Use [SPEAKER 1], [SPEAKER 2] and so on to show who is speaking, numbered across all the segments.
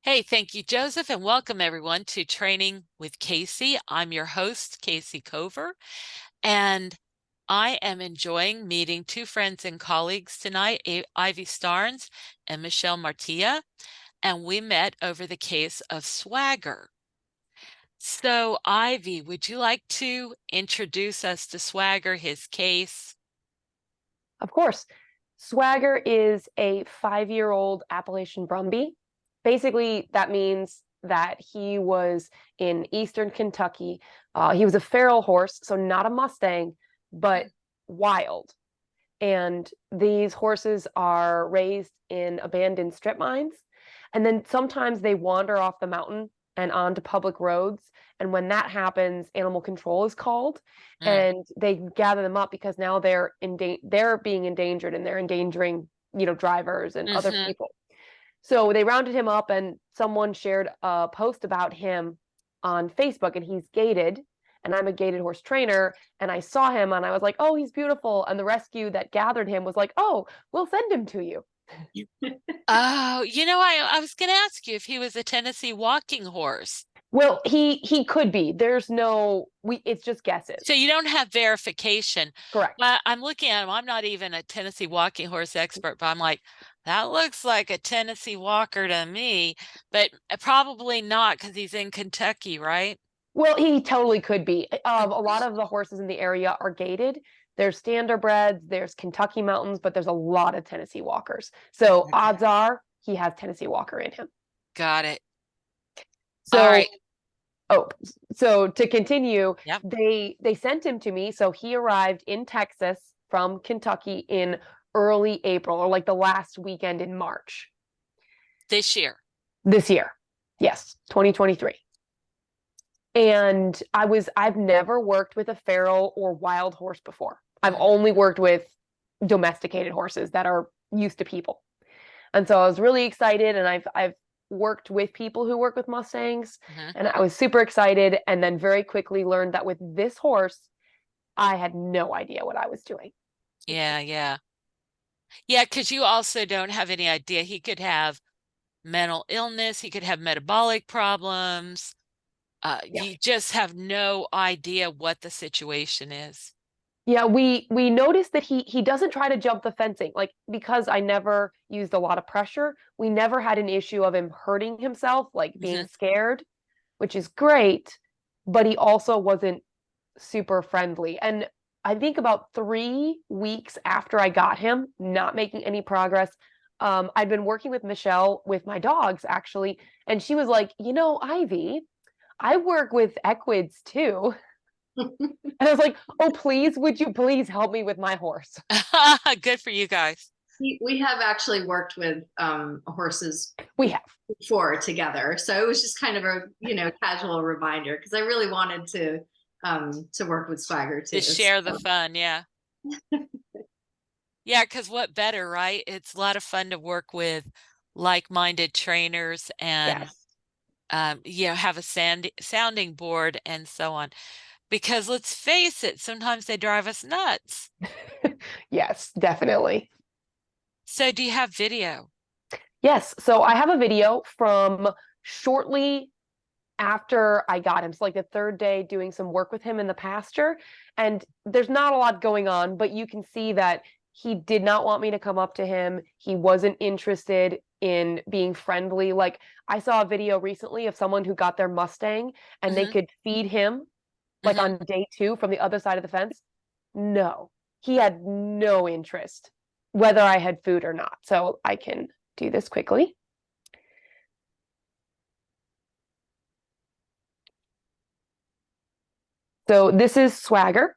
[SPEAKER 1] Hey, thank you, Joseph, and welcome everyone to Training with Kayce. I'm your host, Kayce Cover, and I am enjoying meeting two friends and colleagues tonight, Ivy Starnes and Michelle Martiya, and we met over the case of swagger. So, Ivy, would you like to introduce us to Swagger, his case?
[SPEAKER 2] Of course. Swagger is a 5-year-old Appalachian Brumby. Basically, that means that he was in Eastern Kentucky. He was a feral horse, so not a Mustang, but wild. And these horses are raised in abandoned strip mines. And then sometimes they wander off the mountain and onto public roads. And when that happens, animal control is called,
[SPEAKER 1] Mm,
[SPEAKER 2] and they gather them up because now they're being endangered and they're endangering, drivers and other
[SPEAKER 1] hmm.
[SPEAKER 2] people. So they rounded him up, and someone shared a post about him on Facebook, and he's gated. And I'm a gated horse trainer, and I saw him, and I was like, "Oh, he's beautiful." And the rescue that gathered him was like, "Oh, we'll send him to you."
[SPEAKER 1] Oh, I was going to ask you if he was a Tennessee walking horse.
[SPEAKER 2] Well, he could be. There's no we. It's just
[SPEAKER 1] So
[SPEAKER 2] guesses.
[SPEAKER 1] you don't have verification.
[SPEAKER 2] Correct.
[SPEAKER 1] But I'm looking at him. I'm not even a Tennessee walking horse expert, but I'm like, that looks like a Tennessee Walker to me, but probably not because he's in Kentucky, right?
[SPEAKER 2] Well, he totally could be. A lot of the horses in the area are gated. There's standardbreds, there's Kentucky Mountains, but there's a lot of Tennessee Walkers. So
[SPEAKER 1] Okay.
[SPEAKER 2] odds are he has Tennessee Walker in him.
[SPEAKER 1] Got it. All
[SPEAKER 2] So
[SPEAKER 1] right.
[SPEAKER 2] Oh, so to continue,
[SPEAKER 1] Yep.
[SPEAKER 2] they sent him to me. So he arrived in Texas from Kentucky in early April, or like the last weekend in March
[SPEAKER 1] This year.
[SPEAKER 2] this year. Yes, 2023. And I've never worked with a feral or wild horse before. I've
[SPEAKER 1] Mhm.
[SPEAKER 2] only worked with domesticated horses that are used to people. And so I was really excited, and I've worked with people who work with Mustangs,
[SPEAKER 1] Mhm.
[SPEAKER 2] and I was super excited, and then very quickly learned that with this horse, I had no idea what I was doing.
[SPEAKER 1] Yeah, yeah. Yeah, because you also don't have any idea. He could have mental illness, he could have metabolic problems.
[SPEAKER 2] Yeah.
[SPEAKER 1] You just have no idea what the situation is.
[SPEAKER 2] Yeah, we noticed that he doesn't try to jump the fencing. Like, because I never used a lot of pressure, we never had an issue of him hurting himself, like being
[SPEAKER 1] Mhm.
[SPEAKER 2] scared, which is great, but he also wasn't super friendly. And I think about 3 weeks after I got him, not making any progress, I'd been working with Michelle with my dogs actually, and she was like, Ivy, I work with equids too. And I was like, oh, please, would you please help me with my horse?
[SPEAKER 1] Good for you guys.
[SPEAKER 3] We have actually worked with horses
[SPEAKER 2] We have.
[SPEAKER 3] before together, so it was just kind of a casual reminder because I really wanted to work with Swagger
[SPEAKER 1] To
[SPEAKER 3] too.
[SPEAKER 1] share the fun, yeah. Yeah, because what better, right? It's a lot of fun to work with like-minded trainers and
[SPEAKER 2] Yes.
[SPEAKER 1] have a sounding board and so on. Because let's face it, sometimes they drive us nuts.
[SPEAKER 2] Yes, definitely.
[SPEAKER 1] So do you have video?
[SPEAKER 2] Yes. So I have a video from shortly after I got him. So like the third day doing some work with him in the pasture. And there's not a lot going on, but you can see that he did not want me to come up to him. He wasn't interested in being friendly. Like, I saw a video recently of someone who got their Mustang and they
[SPEAKER 1] Hmm.
[SPEAKER 2] could feed him like
[SPEAKER 1] Hmm.
[SPEAKER 2] on day two from the other side of the fence. No, he had no interest whether I had food or not. So I can do this quickly. So this is Swagger,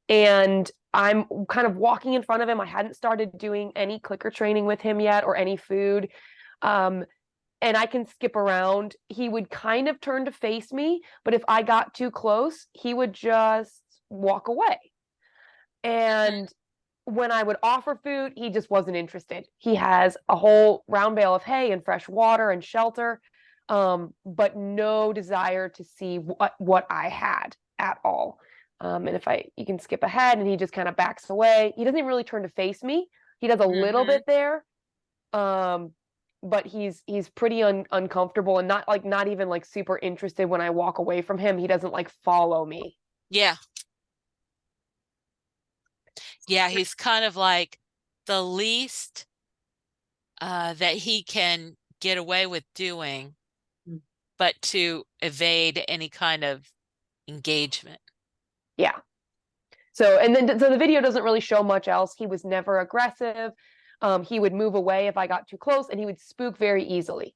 [SPEAKER 2] and I'm kind of walking in front of him. I hadn't started doing any clicker training with him yet or any food. Um, and I can skip around. He would kind of turn to face me, but if I got too close, he would just walk away. And when I would offer food, he just wasn't interested. He has a whole round bale of hay and fresh water and shelter, but no desire to see what I had at all. And if you can skip ahead, and he just kind of backs away. He doesn't even really turn to face me. He does a little
[SPEAKER 1] Hmm.
[SPEAKER 2] bit there, um, but he's pretty uncomfortable and not even like super interested when I walk away from him. He doesn't like follow me.
[SPEAKER 1] Yeah. Yeah, he's kind of like the least that he can get away with doing, but to evade any kind of engagement.
[SPEAKER 2] Yeah. So the video doesn't really show much else. He was never aggressive. He would move away if I got too close, and he would spook very easily.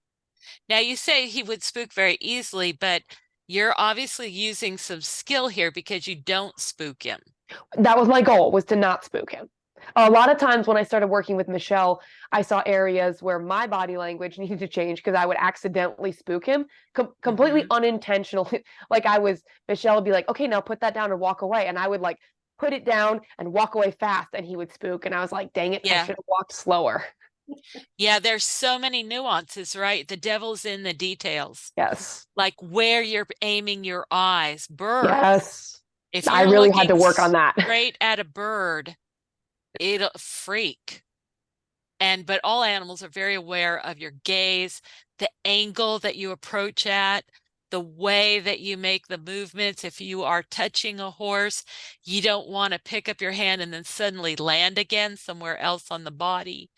[SPEAKER 1] Now, you say he would spook very easily, but you're obviously using some skill here because you don't spook him.
[SPEAKER 2] That was my goal, was to not spook him. A lot of times when I started working with Michelle, I saw areas where my body language needed to change because I would accidentally spook him, completely unintentionally. Like Michelle would be like, okay, now put that down and walk away. And I would like put it down and walk away fast, and he would spook. And I was like, dang it, I
[SPEAKER 1] Yeah.
[SPEAKER 2] should have walked slower.
[SPEAKER 1] Yeah, there's so many nuances, right? The devil's in the details.
[SPEAKER 2] Yes.
[SPEAKER 1] Like where you're aiming your eyes. Birds.
[SPEAKER 2] Yes.
[SPEAKER 1] If
[SPEAKER 2] I
[SPEAKER 1] you're
[SPEAKER 2] really had to
[SPEAKER 1] looking
[SPEAKER 2] work on that.
[SPEAKER 1] straight at a bird, it'll freak. But all animals are very aware of your gaze, the angle that you approach at, the way that you make the movements. If you are touching a horse, you don't want to pick up your hand and then suddenly land again somewhere else on the body.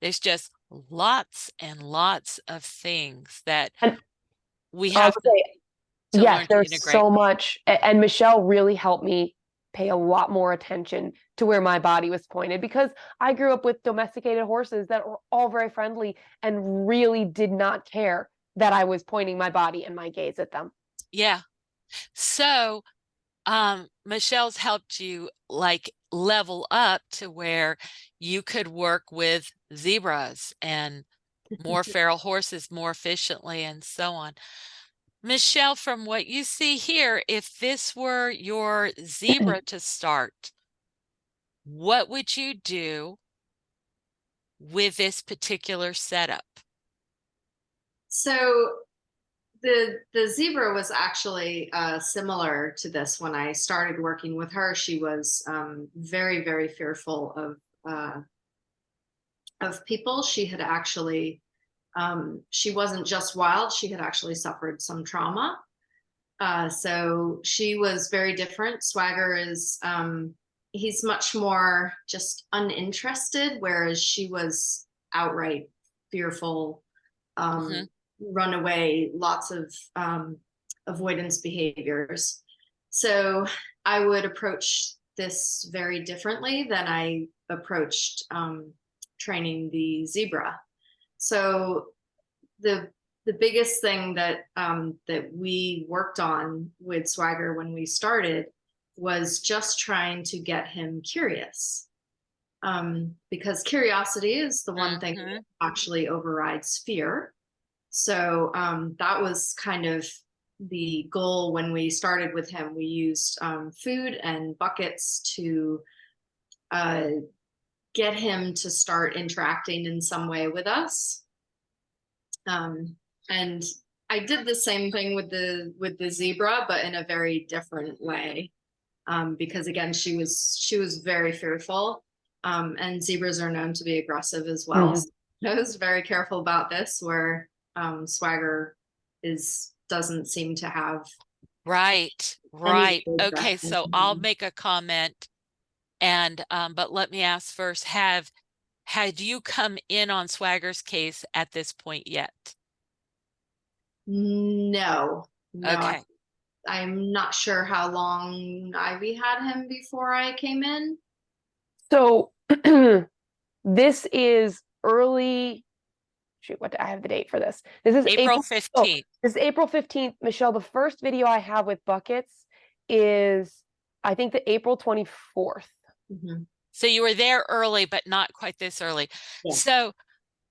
[SPEAKER 1] There's just lots and lots of things that
[SPEAKER 2] And
[SPEAKER 1] we
[SPEAKER 2] I'll
[SPEAKER 1] have
[SPEAKER 2] say,
[SPEAKER 1] to
[SPEAKER 2] yes,
[SPEAKER 1] learn to
[SPEAKER 2] there's
[SPEAKER 1] integrate.
[SPEAKER 2] so much. And Michelle really helped me pay a lot more attention to where my body was pointed, because I grew up with domesticated horses that were all very friendly and really did not care that I was pointing my body and my gaze at them.
[SPEAKER 1] Yeah. So, Michelle's helped you like level up to where you could work with zebras and more feral horses more efficiently and so on. Michelle, from what you see here, if this were your zebra to start, what would you do with this particular setup?
[SPEAKER 3] So the zebra was actually similar to this. When I started working with her, she was very, very fearful of people. She had actually she wasn't just wild, she had actually suffered some trauma. So she was very different. Swagger is he's much more just uninterested, whereas she was outright fearful,
[SPEAKER 1] Mhm.
[SPEAKER 3] run away, lots of avoidance behaviors. So I would approach this very differently than I approached training the zebra. So the biggest thing that that we worked on with Swagger when we started was just trying to get him curious, because curiosity is the one thing that actually overrides fear. So that was kind of the goal when we started with him. We used food and buckets to get him to start interacting in some way with us. And I did the same thing with the zebra, but in a very different way, because again, she was very fearful, and zebras are known to be aggressive as well. So I was very careful about this, where Swagger doesn't seem to have
[SPEAKER 1] Right.
[SPEAKER 3] any
[SPEAKER 1] Okay,
[SPEAKER 3] aggression.
[SPEAKER 1] so I'll make a comment and but let me ask first, had you come in on Swagger's case at this point yet?
[SPEAKER 3] No,
[SPEAKER 1] Okay.
[SPEAKER 3] I'm not sure how long Ivy had him before I came in.
[SPEAKER 2] So this is early. Shoot, what I have the date for this. This is
[SPEAKER 1] April
[SPEAKER 2] April. Oh,
[SPEAKER 1] 15th.
[SPEAKER 2] this is April 15th. Michelle, the first video I have with buckets is, I think, the April 24th.
[SPEAKER 1] So you were there early, but not quite this early.
[SPEAKER 3] Yeah.
[SPEAKER 1] So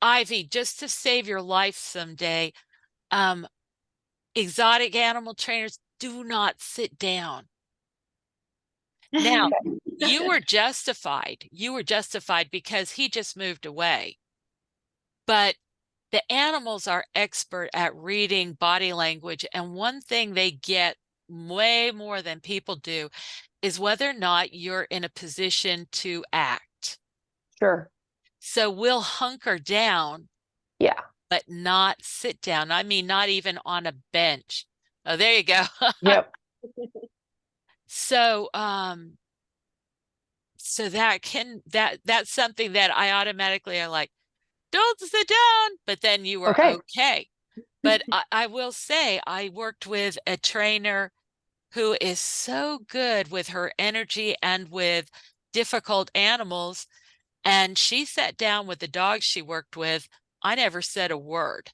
[SPEAKER 1] Ivy, just to save your life someday, exotic animal trainers do not sit down. Now, you were justified. You were justified because he just moved away. But the animals are expert at reading body language. And one thing they get way more than people do is whether or not you're in a position to act.
[SPEAKER 2] Sure.
[SPEAKER 1] So we'll hunker down.
[SPEAKER 2] Yeah.
[SPEAKER 1] but not sit down. I mean, not even on a bench. Oh, there you go.
[SPEAKER 2] Yep.
[SPEAKER 1] So, so that's something that I automatically are like, don't sit down, but then you were
[SPEAKER 2] Okay.
[SPEAKER 1] okay. But I will say I worked with a trainer who is so good with her energy and with difficult animals. And she sat down with the dogs she worked with. I never said a word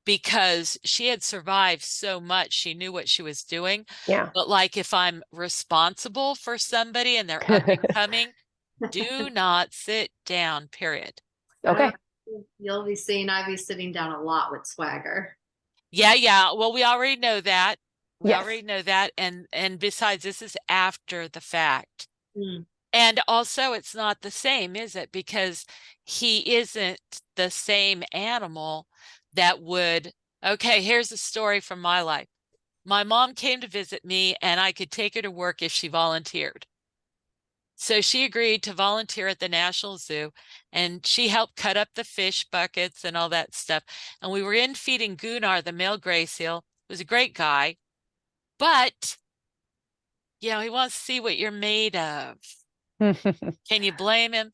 [SPEAKER 1] because she had survived so much. She knew what she was doing.
[SPEAKER 2] Yeah.
[SPEAKER 1] But like if I'm responsible for somebody and they're up and coming, do not sit down, period.
[SPEAKER 3] Uh,
[SPEAKER 2] Okay.
[SPEAKER 3] you'll be seeing I be sitting down a lot with Swagger.
[SPEAKER 1] Yeah, yeah. Well, we already know that. We
[SPEAKER 2] Yes.
[SPEAKER 1] already know that. And besides, this is after the fact.
[SPEAKER 3] Mm.
[SPEAKER 1] And also it's not the same, is it? Because he isn't the same animal that would, okay, here's a story from my life. My mom came to visit me and I could take her to work if she volunteered. So she agreed to volunteer at the National Zoo and she helped cut up the fish buckets and all that stuff. And we were in feeding Gunnar, the male gray seal. He was a great guy, but he wants to see what you're made of. Can you blame him?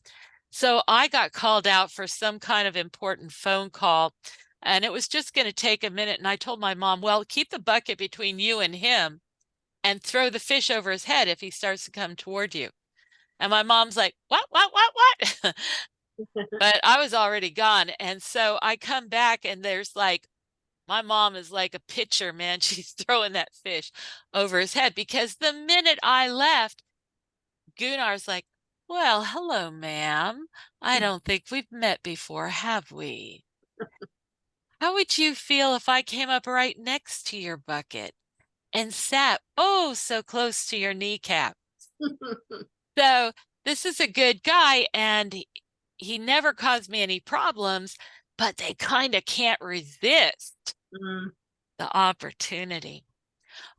[SPEAKER 1] So I got called out for some kind of important phone call and it was just going to take a minute. And I told my mom, well, keep the bucket between you and him and throw the fish over his head if he starts to come toward you. And my mom's like, what? But I was already gone. And so I come back and there's like, my mom is like a pitcher, man. She's throwing that fish over his head because the minute I left, Gunnar's like, well, hello, ma'am. I don't think we've met before, have we? How would you feel if I came up right next to your bucket and sat oh so close to your kneecap? So this is a good guy, and he never caused me any problems, but they kind of can't resist
[SPEAKER 3] Mm.
[SPEAKER 1] the opportunity.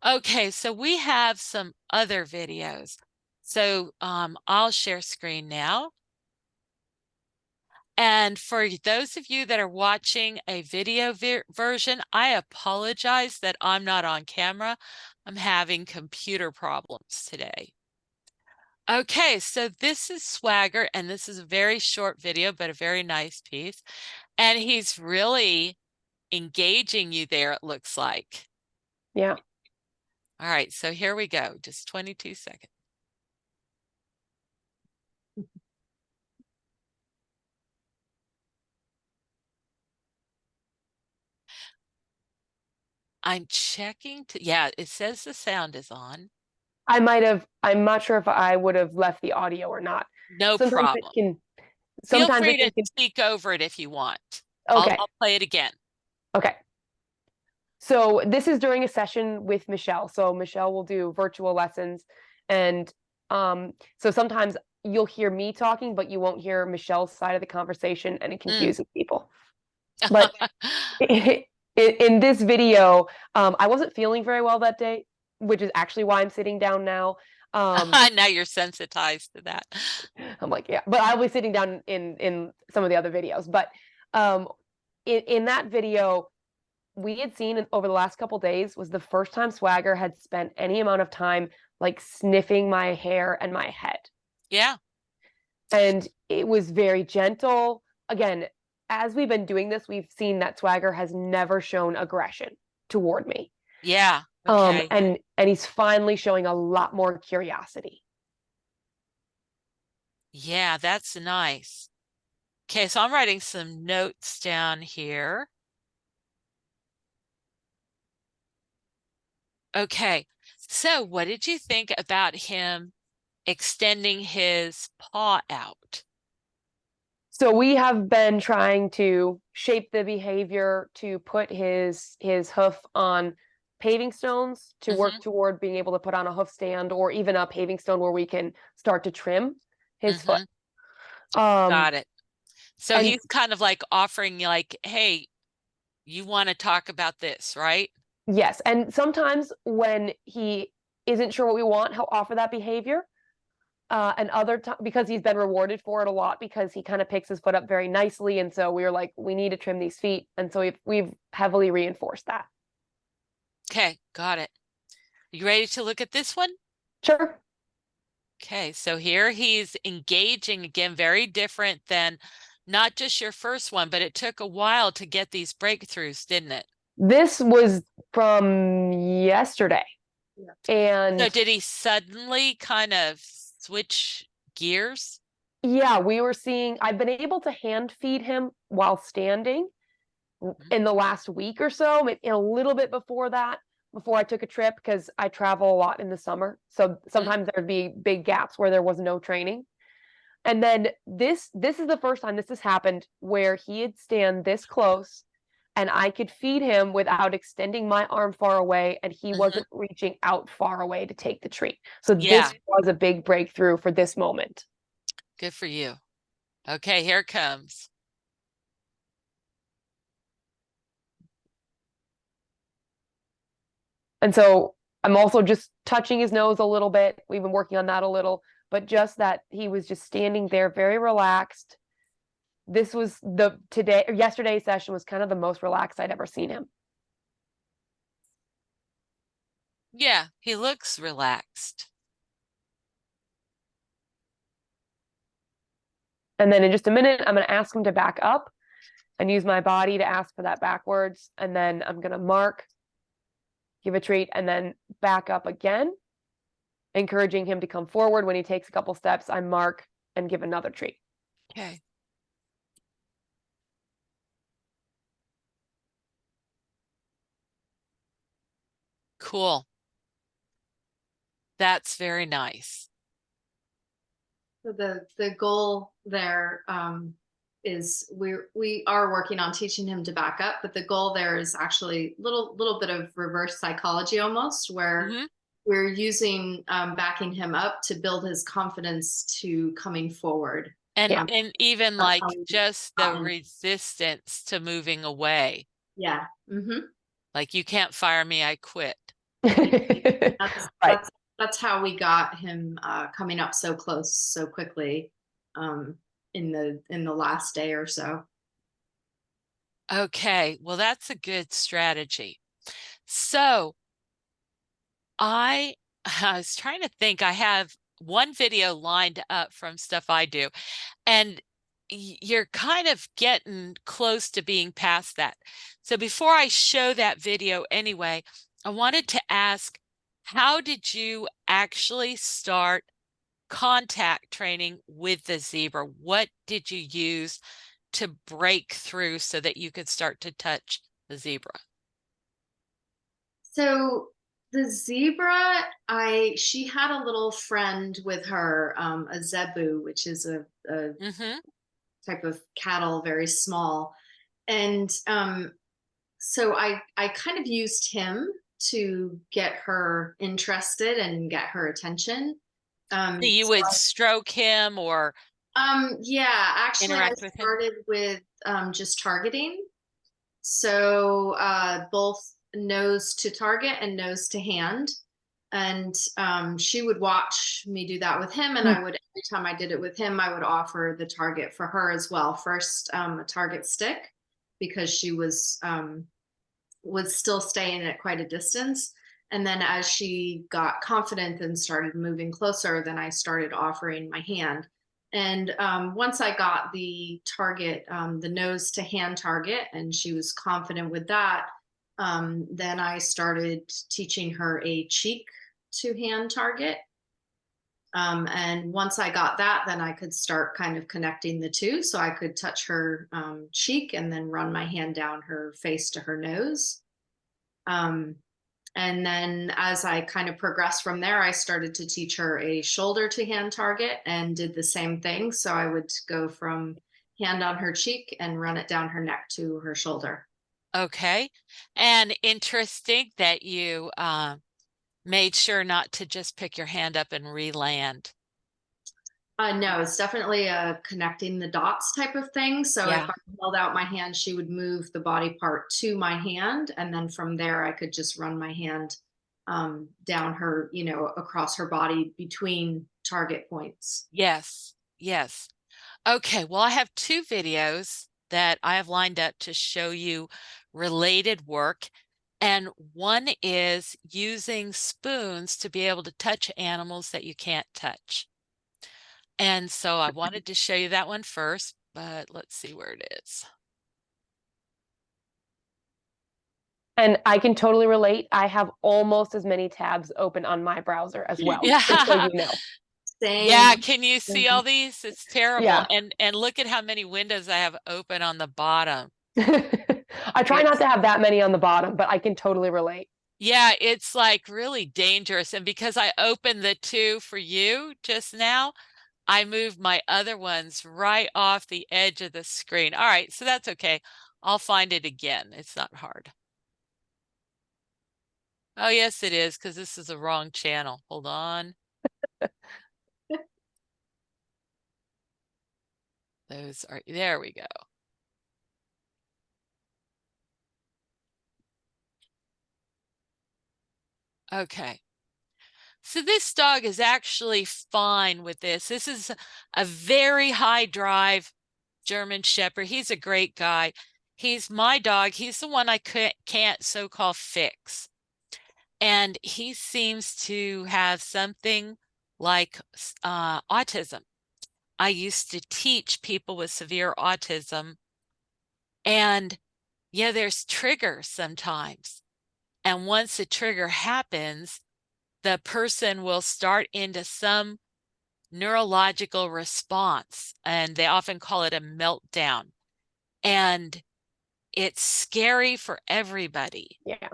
[SPEAKER 1] Okay, so we have some other videos. So I'll share screen now. And for those of you that are watching a video version, I apologize that I'm not on camera. I'm having computer problems today. Okay, so this is Swagger, and this is a very short video, but a very nice piece. And he's really engaging you there, it looks like.
[SPEAKER 2] Yeah.
[SPEAKER 1] All right, so here we go, just 22 seconds. I'm checking yeah, it says the sound is on.
[SPEAKER 2] I'm not sure if I would have left the audio or not.
[SPEAKER 1] No
[SPEAKER 2] Sometimes it
[SPEAKER 1] problem.
[SPEAKER 2] can,
[SPEAKER 1] Feel
[SPEAKER 2] sometimes
[SPEAKER 1] free
[SPEAKER 2] it
[SPEAKER 1] to
[SPEAKER 2] can,
[SPEAKER 1] speak over it if you want.
[SPEAKER 2] okay.
[SPEAKER 1] I'll play it again.
[SPEAKER 2] Okay. So this is during a session with Michelle. So Michelle will do virtual lessons. And so sometimes you'll hear me talking, but you won't hear Michelle's side of the conversation and it confuses people. But in this video, I wasn't feeling very well that day, which is actually why I'm sitting down now.
[SPEAKER 1] Now you're sensitized to that.
[SPEAKER 2] I'm like, yeah, but I'll be sitting down in some of the other videos. But in that video, we had seen over the last couple days was the first time Swagger had spent any amount of time like sniffing my hair and my head.
[SPEAKER 1] Yeah.
[SPEAKER 2] And it was very gentle. Again, as we've been doing this, we've seen that Swagger has never shown aggression toward me.
[SPEAKER 1] Yeah. Okay.
[SPEAKER 2] And he's finally showing a lot more curiosity.
[SPEAKER 1] Yeah, that's nice. Okay, so I'm writing some notes down here. Okay, so what did you think about him extending his paw out?
[SPEAKER 2] So we have been trying to shape the behavior to put his hoof on paving stones to work toward being able to put on a hoof stand or even a paving stone where we can start to trim his foot.
[SPEAKER 1] Got it. So
[SPEAKER 2] And
[SPEAKER 1] he's kind of like offering you like, hey, you want to talk about this, right?
[SPEAKER 2] yes, and sometimes when he isn't sure what we want, he'll offer that behavior. And other times, because he's been rewarded for it a lot, because he kind of picks his foot up very nicely, and so we were like, we need to trim these feet, and so we've heavily reinforced that.
[SPEAKER 1] Okay, got it. You ready to look at this one?
[SPEAKER 2] Sure.
[SPEAKER 1] Okay, so here he's engaging again, very different than not just your first one, but it took a while to get these breakthroughs, didn't it?
[SPEAKER 2] This was from yesterday.
[SPEAKER 3] Yeah.
[SPEAKER 1] So
[SPEAKER 2] And
[SPEAKER 1] did he suddenly kind of switch gears?
[SPEAKER 2] yeah, I've been able to hand feed him while standing in the last week or so, maybe a little bit before that, before I took a trip, because I travel a lot in the summer. So
[SPEAKER 1] Mhm.
[SPEAKER 2] sometimes there'd be big gaps where there was no training. And then this is the first time this has happened where he'd stand this close and I could feed him without extending my arm far away, and he
[SPEAKER 1] Mhm.
[SPEAKER 2] wasn't reaching out far away to take the treat. So
[SPEAKER 1] Yeah,
[SPEAKER 2] this was a big breakthrough for this moment.
[SPEAKER 1] good for you. Okay, here it comes.
[SPEAKER 2] And so I'm also just touching his nose a little bit. We've been working on that a little, but just that he was just standing there very relaxed. This was yesterday's session was kind of the most relaxed I'd ever seen him.
[SPEAKER 1] Yeah, he looks relaxed.
[SPEAKER 2] And then in just a minute, I'm going to ask him to back up and use my body to ask for that backwards. And then I'm going to mark, give a treat, and then back up again, encouraging him to come forward. When he takes a couple steps, I mark and give another treat.
[SPEAKER 1] Okay. Cool. That's very nice.
[SPEAKER 3] So the goal there is we are working on teaching him to back up, but the goal there is actually little bit of reverse psychology almost, where
[SPEAKER 1] Hmm.
[SPEAKER 3] we're using backing him up to build his confidence to coming forward.
[SPEAKER 1] And
[SPEAKER 2] Yeah.
[SPEAKER 1] and even
[SPEAKER 3] That's how
[SPEAKER 1] like
[SPEAKER 3] we
[SPEAKER 1] just the
[SPEAKER 3] got him.
[SPEAKER 1] resistance to moving away.
[SPEAKER 3] Yeah. Hmm.
[SPEAKER 1] Like you can't fire me, I quit.
[SPEAKER 3] That's
[SPEAKER 2] Right.
[SPEAKER 3] that's that's how we got him coming up so close so quickly um, in the last day or so.
[SPEAKER 1] Okay, well, that's a good strategy. So I I was trying to think. I have one video lined up from stuff I do, and you're kind of getting close to being past that. So before I show that video anyway, I wanted to ask, how did you actually start contact training with the zebra? What did you use to break through so that you could start to touch the zebra?
[SPEAKER 3] So the zebra, I she had a little friend with her, a zebu, which is a
[SPEAKER 1] Mm-hmm.
[SPEAKER 3] type of cattle, very small, and so I kind of used him to get her interested and get her attention.
[SPEAKER 1] You
[SPEAKER 3] So
[SPEAKER 1] would stroke him or
[SPEAKER 3] yeah, actually, I
[SPEAKER 1] interact with him?
[SPEAKER 3] started with just targeting. So both nose to target and nose to hand. And she would watch me do that with him. And I would, every time I did it with him, I would offer the target for her as well. First, a target stick, because she was still staying at quite a distance. And then as she got confident and started moving closer, then I started offering my hand. And once I got the target, the nose to hand target, and she was confident with that, then I started teaching her a cheek to hand target. And once I got that, then I could start kind of connecting the two. So I could touch her cheek and then run my hand down her face to her nose. Um, and then as I kind of progressed from there, I started to teach her a shoulder to hand target and did the same thing. So I would go from hand on her cheek and run it down her neck to her shoulder.
[SPEAKER 1] Okay. And interesting that you made sure not to just pick your hand up and re-land.
[SPEAKER 3] No, it's definitely a connecting the dots type of thing. So if
[SPEAKER 1] Yeah.
[SPEAKER 3] I held out my hand, she would move the body part to my hand. And then from there, I could just run my hand down her, across her body between target points.
[SPEAKER 1] Yes. Yes. Okay. Well, I have two videos that I have lined up to show you related work. And one is using spoons to be able to touch animals that you can't touch. And so I wanted to show you that one first, but let's see where it is.
[SPEAKER 2] And I can totally relate. I have almost as many tabs open on my browser as well, just so
[SPEAKER 1] Yeah.
[SPEAKER 2] you know.
[SPEAKER 1] Yeah,
[SPEAKER 3] Same.
[SPEAKER 1] can you see all these? It's terrible.
[SPEAKER 2] Yeah.
[SPEAKER 1] And look at how many windows I have open on the bottom.
[SPEAKER 2] I try not
[SPEAKER 1] It's
[SPEAKER 2] to have that many on the bottom, but I can totally relate.
[SPEAKER 1] Yeah, it's like really dangerous. And because I opened the two for you just now, I moved my other ones right off the edge of the screen. All right, so that's okay. I'll find it again. It's not hard. Oh, yes, it is, because this is the wrong channel. Hold on. Those are, there we go. Okay. So this dog is actually fine with this. This is a very high drive German Shepherd. He's a great guy. He's my dog. He's the one I can't so-called fix. And he seems to have something like autism. I used to teach people with severe autism, and yeah, there's triggers sometimes. And once the trigger happens, the person will start into some neurological response, and they often call it a meltdown. And it's scary for everybody,
[SPEAKER 2] Yeah.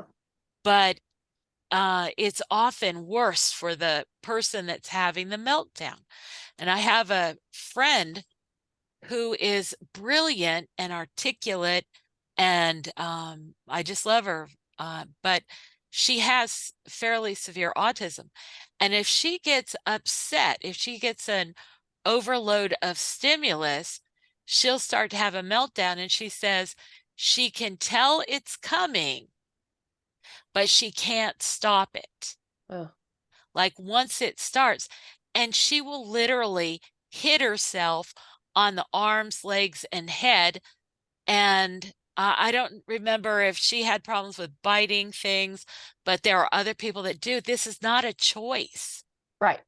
[SPEAKER 1] but it's often worse for the person that's having the meltdown. And I have a friend who is brilliant and articulate, and I just love her. But she has fairly severe autism. And if she gets upset, if she gets an overload of stimulus, she'll start to have a meltdown. And she says she can tell it's coming, but she can't stop it.
[SPEAKER 2] Oh.
[SPEAKER 1] Like once it starts, and she will literally hit herself on the arms, legs, and head. And I don't remember if she had problems with biting things, but there are other people that do. This is not a choice.
[SPEAKER 2] Right.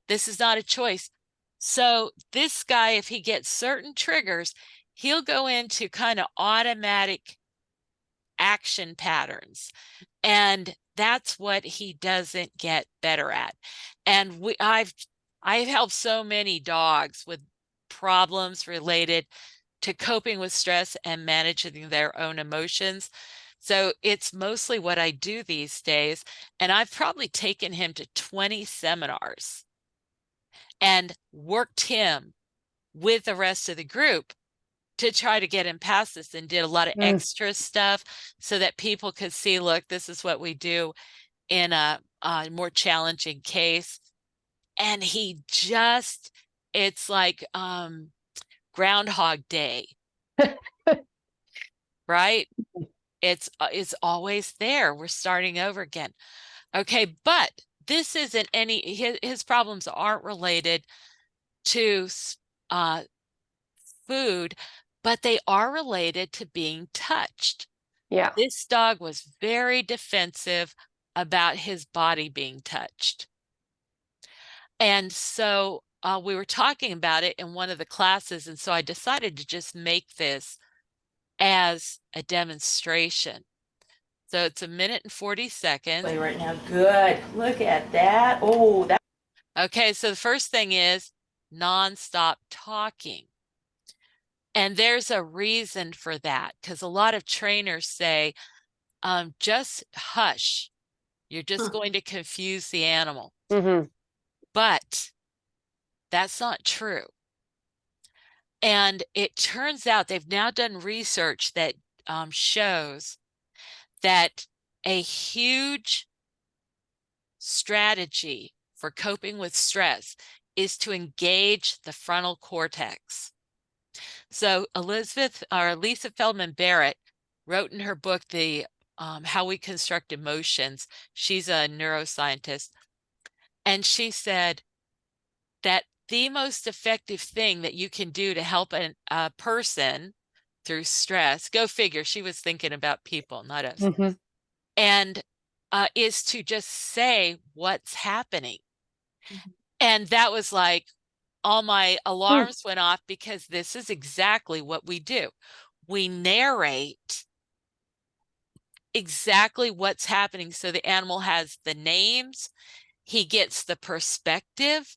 [SPEAKER 1] This is not a choice. So this guy, if he gets certain triggers, he'll go into kind of automatic action patterns. And that's what he doesn't get better at. And I've helped so many dogs with problems related to coping with stress and managing their own emotions. So it's mostly what I do these days. And I've probably taken him to 20 seminars and worked him with the rest of the group to try to get him past this, and did a lot of extra stuff so that people could see, look, this is what we do in a more challenging case. And it's like Groundhog Day, right? It's always there. We're starting over again. Okay, but this isn't his problems aren't related to uh, food, but they are related to being touched.
[SPEAKER 2] Yeah.
[SPEAKER 1] This dog was very defensive about his body being touched. And so we were talking about it in one of the classes. And so I decided to just make this as a demonstration. So it's 1 minute and 40 seconds.
[SPEAKER 4] Right now, good. Look at that. Oh, that.
[SPEAKER 1] Okay, so the first thing is nonstop talking. And there's a reason for that, because a lot of trainers say, just hush. You're just going to confuse the animal.
[SPEAKER 2] Mm-hmm.
[SPEAKER 1] But that's not true. And it turns out they've now done research that shows that a huge strategy for coping with stress is to engage the frontal cortex. So Lisa Feldman Barrett wrote in her book, The how we construct emotions. She's a neuroscientist. And she said that the most effective thing that you can do to help a person through stress, go figure, she was thinking about people, not us,
[SPEAKER 2] Mhm.
[SPEAKER 1] and is to just say what's happening.
[SPEAKER 3] Mhm.
[SPEAKER 1] And that was like, all my
[SPEAKER 2] Mm.
[SPEAKER 1] alarms went off, because this is exactly what we do. We narrate exactly what's happening. So the animal has the names, he gets the perspective.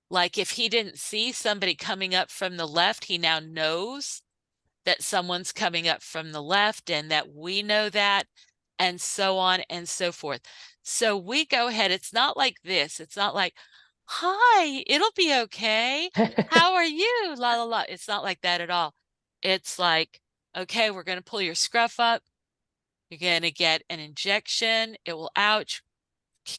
[SPEAKER 1] Like if he didn't see somebody coming up from the left, he now knows that someone's coming up from the left and that we know that, and so on and so forth. So we go ahead. It's not like this. It's not like, hi, it'll be okay. How are you? La, la, la. It's not like that at all. It's like, okay, we're going to pull your scruff up. You're going to get an injection. It will ouch.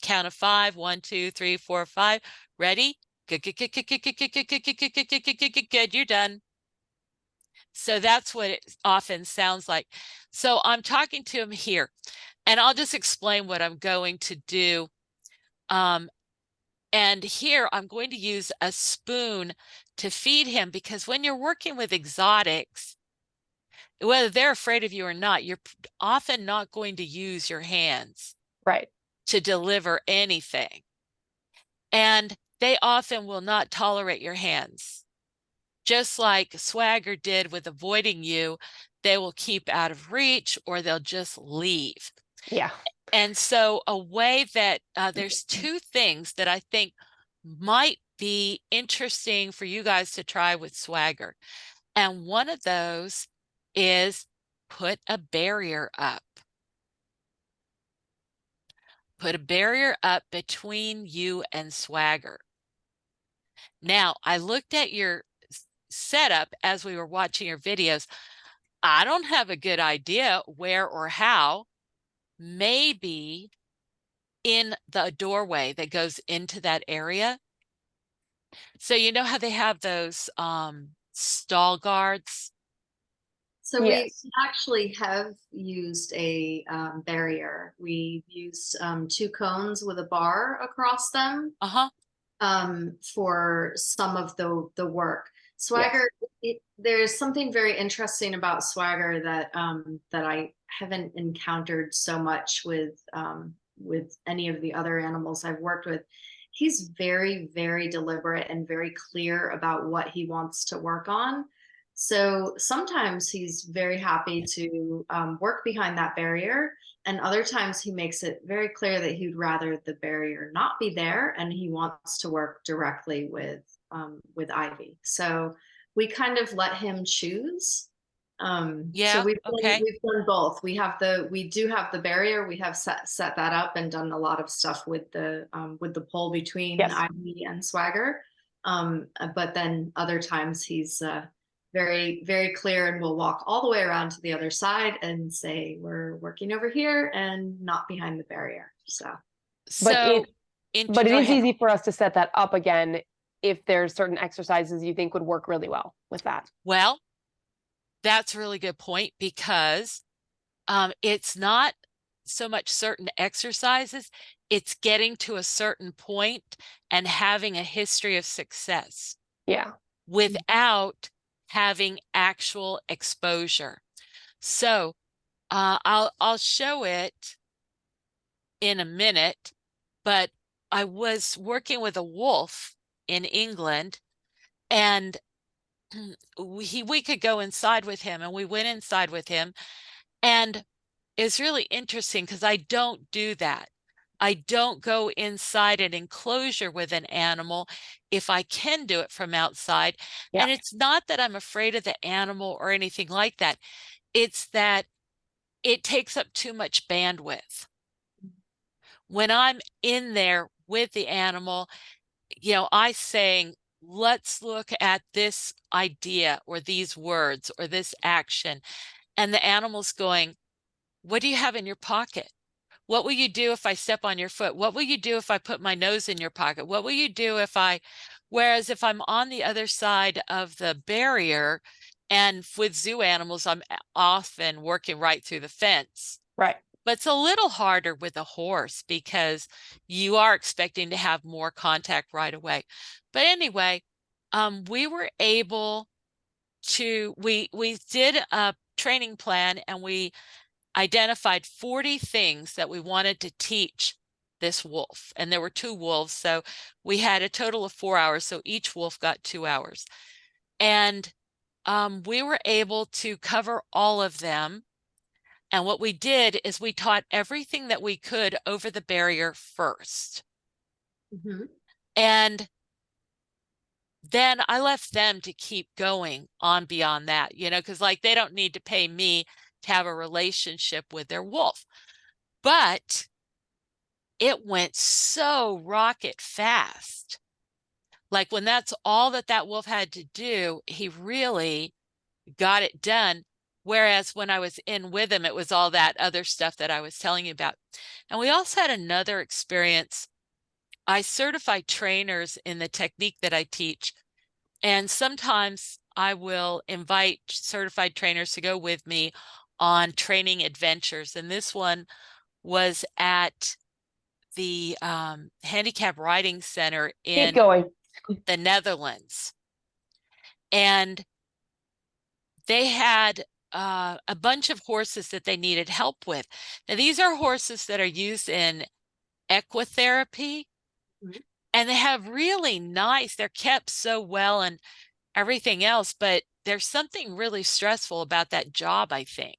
[SPEAKER 1] Count of 5. 1, 2, 3, 4, 5. Ready? Good, good, good, good, good, good, good, good, good, good, good, good, good, good, good, good, good. You're done. So that's what it often sounds like. So I'm talking to him here, and I'll just explain what I'm going to do. And here I'm going to use a spoon to feed him, because when you're working with exotics, whether they're afraid of you or not, you're often not going to use your hands
[SPEAKER 2] Right.
[SPEAKER 1] to deliver anything. And they often will not tolerate your hands. Just like Swagger did with avoiding you, they will keep out of reach, or they'll just leave.
[SPEAKER 2] Yeah.
[SPEAKER 1] And so a way that there's two things that I think might be interesting for you guys to try with Swagger. And one of those is put a barrier up. Put a barrier up between you and Swagger. Now, I looked at your setup as we were watching your videos. I don't have a good idea where or how. Maybe in the doorway that goes into that area. So you know how they have those stall guards?
[SPEAKER 3] So we
[SPEAKER 2] Yes.
[SPEAKER 3] actually have used a barrier. We used 2 cones with a bar across them
[SPEAKER 1] Uh-huh.
[SPEAKER 3] for some of the work.
[SPEAKER 2] Yes.
[SPEAKER 3] Swagger, there's something very interesting about Swagger that that I haven't encountered so much with any of the other animals I've worked with. He's very, very deliberate and very clear about what he wants to work on. So sometimes he's very happy to work behind that barrier, and other times he makes it very clear that he'd rather the barrier not be there, and he wants to work directly with Ivy. So we kind of let him choose. So
[SPEAKER 1] Yeah,
[SPEAKER 3] we've
[SPEAKER 1] okay.
[SPEAKER 3] done both. We do have the barrier. We have set that up and done a lot of stuff with the pole between
[SPEAKER 2] Yes.
[SPEAKER 3] Ivy and Swagger. But then other times he's very, very clear and will walk all the way around to the other side and say, we're working over here and not behind the barrier. So
[SPEAKER 2] But
[SPEAKER 1] So
[SPEAKER 2] but it
[SPEAKER 1] go
[SPEAKER 2] is
[SPEAKER 1] ahead.
[SPEAKER 2] easy for us to set that up again if there's certain exercises you think would work really well with that.
[SPEAKER 1] Well, that's a really good point, because it's not so much certain exercises, it's getting to a certain point and having a history of success
[SPEAKER 2] Yeah.
[SPEAKER 1] without having actual exposure. So I'll show it in a minute, but I was working with a wolf in England, and we could go inside with him, and we went inside with him, and it's really interesting because I don't do that. I don't go inside an enclosure with an animal if I can do it from outside.
[SPEAKER 2] Yeah.
[SPEAKER 1] And it's not that I'm afraid of the animal or anything like that. It's that it takes up too much bandwidth. When I'm in there with the animal, I saying, let's look at this idea or these words or this action. And the animal's going, what do you have in your pocket? What will you do if I step on your foot? What will you do if I put my nose in your pocket? What will you do whereas if I'm on the other side of the barrier, and with zoo animals, I'm often working right through the fence.
[SPEAKER 2] Right.
[SPEAKER 1] But it's a little harder with a horse because you are expecting to have more contact right away. But anyway, we were able to, we did a training plan and we identified 40 things that we wanted to teach this wolf. And there were 2 wolves, so we had a total of 4 hours. So each wolf got 2 hours. And we were able to cover all of them. And what we did is we taught everything that we could over the barrier first.
[SPEAKER 3] Mhm.
[SPEAKER 1] And then I left them to keep going on beyond that, you know, because like they don't need to pay me to have a relationship with their wolf. But it went so rocket fast. Like when that's all that that wolf had to do, he really got it done. Whereas when I was in with him, it was all that other stuff that I was telling you about. And we also had another experience. I certify trainers in the technique that I teach. And sometimes I will invite certified trainers to go with me on training adventures. And this one was at the Handicap Riding Center
[SPEAKER 2] Keep
[SPEAKER 1] in
[SPEAKER 2] going.
[SPEAKER 1] the Netherlands. And they had a bunch of horses that they needed help with. Now, these are horses that are used in equitherapy,
[SPEAKER 3] Mhm.
[SPEAKER 1] and they have really nice, they're kept so well and everything else, but there's something really stressful about that job, I think,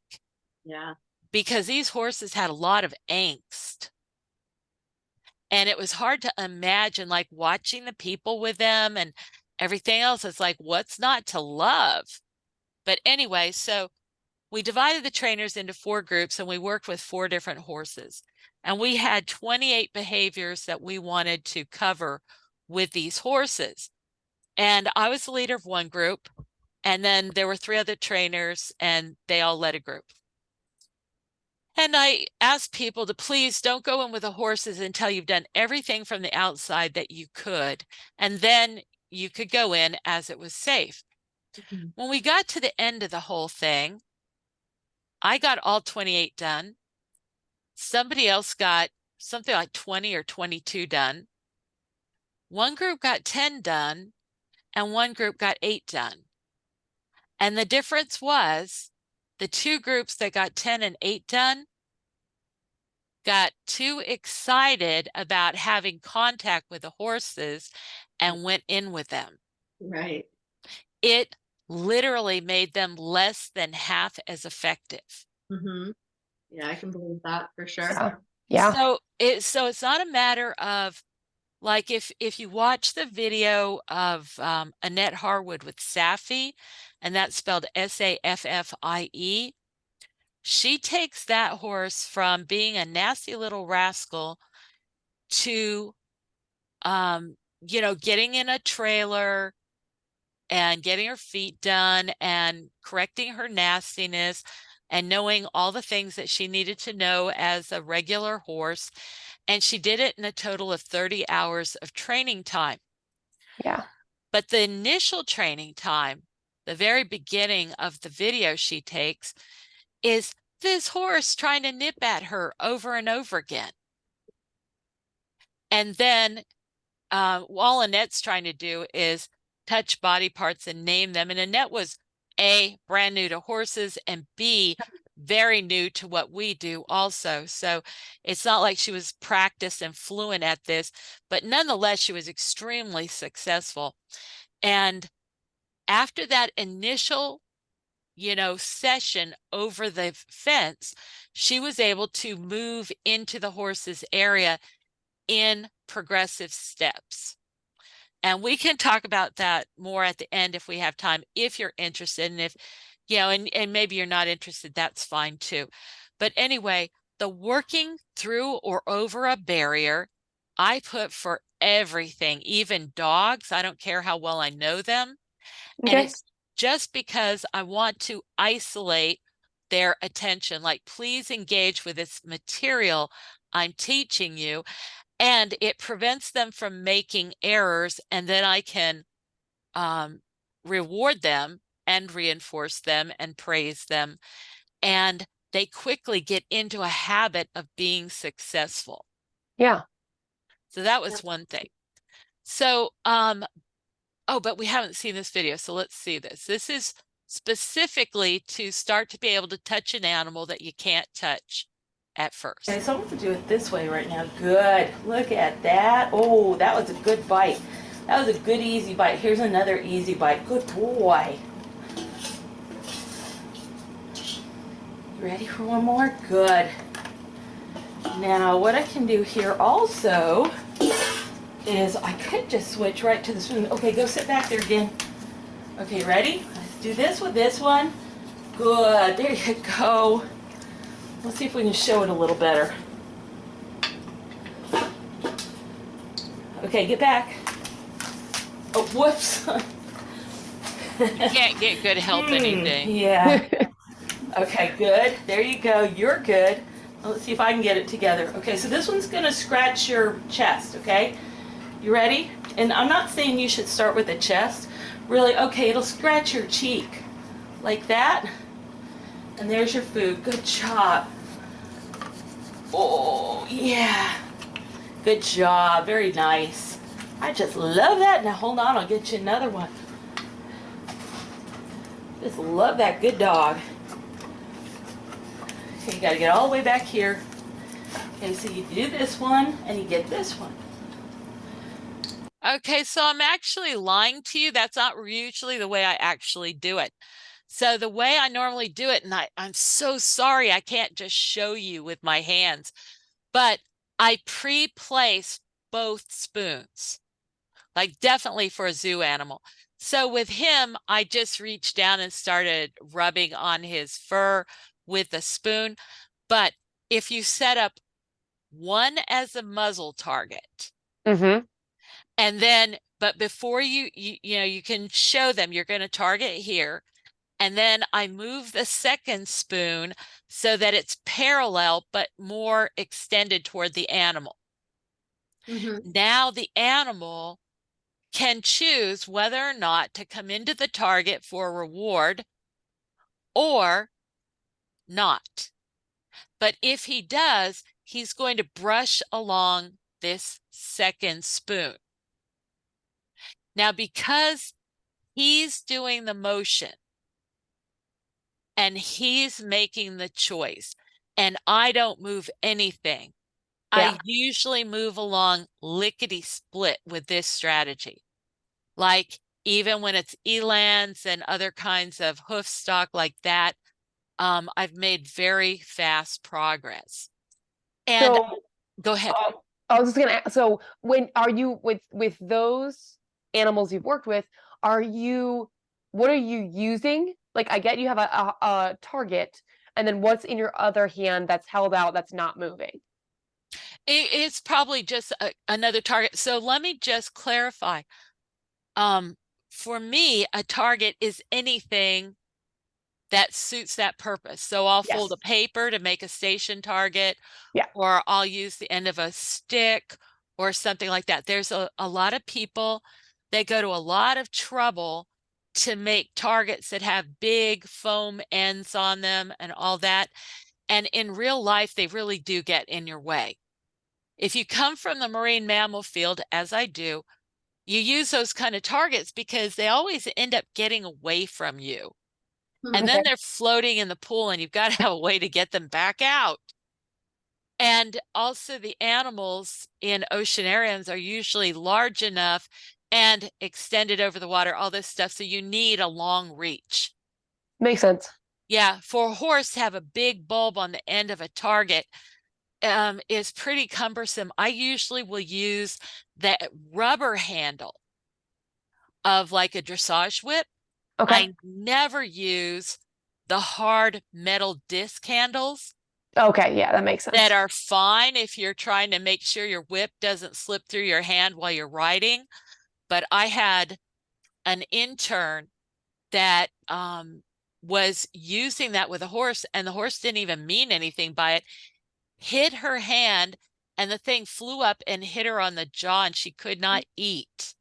[SPEAKER 3] Yeah.
[SPEAKER 1] because these horses had a lot of angst. And it was hard to imagine, like watching the people with them and everything else. It's like, what's not to love? But anyway, so we divided the trainers into 4 groups and we worked with 4 different horses. And we had 28 behaviors that we wanted to cover with these horses. And I was the leader of one group. And then there were 3 other trainers and they all led a group. And I asked people to please don't go in with the horses until you've done everything from the outside that you could. And then you could go in as it was safe.
[SPEAKER 3] Mhm.
[SPEAKER 1] When we got to the end of the whole thing, I got all 28 done. Somebody else got something like 20 or 22 done. One group got 10 done, and one group got 8 done. And the difference was the 2 groups that got 10 and 8 done got too excited about having contact with the horses and went in with them.
[SPEAKER 3] Right.
[SPEAKER 1] It literally made them less than half as effective.
[SPEAKER 3] Hmm. Yeah, I can believe that for sure.
[SPEAKER 2] Yeah. Yeah.
[SPEAKER 1] So it's not a matter of like if you watch the video of Annette Harwood with Safi, and that's spelled Saffie, she takes that horse from being a nasty little rascal to you know, getting in a trailer and getting her feet done and correcting her nastiness and knowing all the things that she needed to know as a regular horse. And she did it in a total of 30 hours of training time.
[SPEAKER 2] Yeah.
[SPEAKER 1] But the initial training time, the very beginning of the video she takes, is this horse trying to nip at her over and over again. And then all Annette's trying to do is touch body parts and name them. And Annette was A, brand new to horses, and B, very new to what we do also. So it's not like she was practiced and fluent at this, but nonetheless, she was extremely successful. And after that initial, you know, session over the fence, she was able to move into the horse's area in progressive steps. And we can talk about that more at the end if we have time, if you're interested. And if, you know, and maybe you're not interested, that's fine too. But anyway, the working through or over a barrier, I put for everything, even dogs. I don't care how well I know them. And
[SPEAKER 2] Okay.
[SPEAKER 1] it's just because I want to isolate their attention. Like, please engage with this material I'm teaching you. And it prevents them from making errors. And then I can reward them and reinforce them and praise them. And they quickly get into a habit of being successful.
[SPEAKER 2] Yeah.
[SPEAKER 1] So that was one thing. So, oh, but we haven't seen this video, so let's see this. This is specifically to start to be able to touch an animal that you can't touch at first.
[SPEAKER 4] Okay, so I'm going to do it this way right now. Good. Look at that. Oh, that was a good bite. That was a good easy bite. Here's another easy bite. Good boy. You ready for one more? Good. Now what I can do here also is I could just switch right to the spoon. Okay, go sit back there again. Okay, ready? Let's do this with this one. Good. There you go. Let's see if we can show it a little better. Okay, get back. Oh, whoops.
[SPEAKER 1] You can't get good help anything.
[SPEAKER 4] Yeah. Okay, good. There you go. You're good. Let's see if I can get it together. Okay, so this one's going to scratch your chest, okay? You ready? And I'm not saying you should start with the chest. Really, okay, it'll scratch your cheek. Like that. And there's your food. Good job. Oh, yeah. Good job. Very nice. I just love that. Now hold on, I'll get you another one. Just love that. Good dog. Okay, you gotta get all the way back here. Okay, so you do this one and you get this one.
[SPEAKER 1] Okay, so I'm actually lying to you. That's not usually the way I actually do it. So the way I normally do it, and I'm so sorry I can't just show you with my hands, but I pre-place both spoons, like definitely for a zoo animal. So with him, I just reached down and started rubbing on his fur with a spoon. But if you set up one as a muzzle target,
[SPEAKER 2] Mm-hmm.
[SPEAKER 1] and then, but before you can show them you're going to target here. And then I move the second spoon so that it's parallel, but more extended toward the animal.
[SPEAKER 3] Mm-hmm.
[SPEAKER 1] Now the animal can choose whether or not to come into the target for a reward or not. But if he does, he's going to brush along this second spoon. Now, because he's doing the motion and he's making the choice, and I don't move anything,
[SPEAKER 2] Yeah.
[SPEAKER 1] I usually move along lickety-split with this strategy. Like even when it's elands and other kinds of hoof stock like that, I've made very fast progress. And
[SPEAKER 2] So
[SPEAKER 1] go ahead.
[SPEAKER 2] I was just gonna ask, so when are you with those animals you've worked with, what are you using? Like I get you have a target, and then what's in your other hand that's held out that's not moving?
[SPEAKER 1] It's probably just another target. So let me just clarify. Um, for me, a target is anything that suits that purpose. So I'll fold
[SPEAKER 2] Yes.
[SPEAKER 1] a paper to make a station target,
[SPEAKER 2] Yeah.
[SPEAKER 1] or I'll use the end of a stick or something like that. There's a lot of people that go to a lot of trouble to make targets that have big foam ends on them and all that. And in real life, they really do get in your way. If you come from the marine mammal field, as I do, you use those kind of targets because they always end up getting away from you. And
[SPEAKER 2] Okay.
[SPEAKER 1] then they're floating in the pool and you've got to have a way to get them back out. And also the animals in oceanariums are usually large enough and extended over the water, all this stuff. So you need a long reach.
[SPEAKER 2] Makes sense.
[SPEAKER 1] Yeah, for a horse to have a big bulb on the end of a target is pretty cumbersome. I usually will use that rubber handle of like a dressage whip.
[SPEAKER 2] Okay.
[SPEAKER 1] I never use the hard metal disc handles
[SPEAKER 2] Okay, yeah, that makes
[SPEAKER 1] that
[SPEAKER 2] sense.
[SPEAKER 1] are fine if you're trying to make sure your whip doesn't slip through your hand while you're riding. But I had an intern that was using that with a horse, and the horse didn't even mean anything by it, hit her hand, and the thing flew up and hit her on the jaw, and she could not eat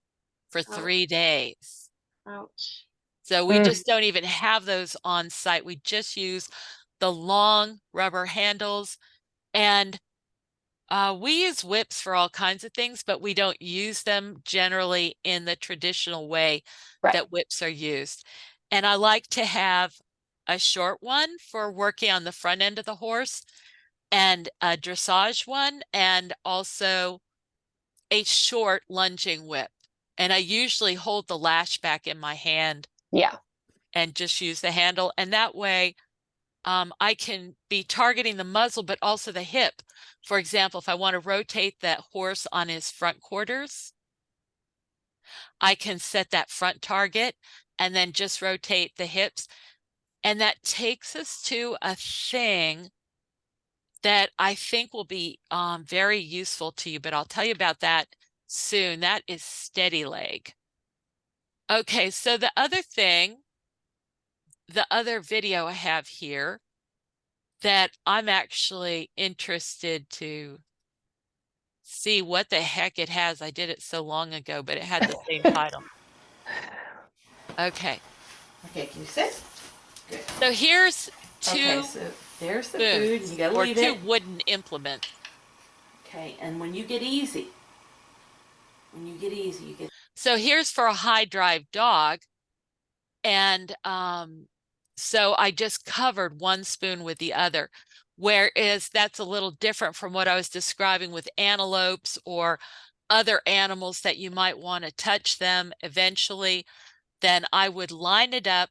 [SPEAKER 1] for
[SPEAKER 3] Oh,
[SPEAKER 1] 3 days.
[SPEAKER 3] ouch.
[SPEAKER 1] So we
[SPEAKER 2] Mm.
[SPEAKER 1] just don't even have those on site. We just use the long rubber handles. And we use whips for all kinds of things, but we don't use them generally in the traditional way
[SPEAKER 2] Right.
[SPEAKER 1] that whips are used. And I like to have a short one for working on the front end of the horse, and a dressage one, and also a short lunging whip. And I usually hold the lash back in my hand
[SPEAKER 2] Yeah.
[SPEAKER 1] and just use the handle. And that way, I can be targeting the muzzle, but also the hip. For example, if I want to rotate that horse on his front quarters, I can set that front target and then just rotate the hips. And that takes us to a thing that I think will be very useful to you, but I'll tell you about that soon. That is steady leg. Okay, so the other thing, the other video I have here that I'm actually interested to see what the heck it has. I did it so long ago, but it had the same title. Okay.
[SPEAKER 4] Okay, can you sit? Good.
[SPEAKER 1] So here's
[SPEAKER 4] Okay,
[SPEAKER 1] two
[SPEAKER 4] so there's the
[SPEAKER 1] spoons,
[SPEAKER 4] food. You gotta
[SPEAKER 1] or
[SPEAKER 4] leave
[SPEAKER 1] two
[SPEAKER 4] it.
[SPEAKER 1] wooden implements.
[SPEAKER 4] Okay, and when you get easy, you get.
[SPEAKER 1] So here's for a high drive dog. And so I just covered one spoon with the other, whereas that's a little different from what I was describing with antelopes or other animals that you might want to touch them eventually. Then I would line it up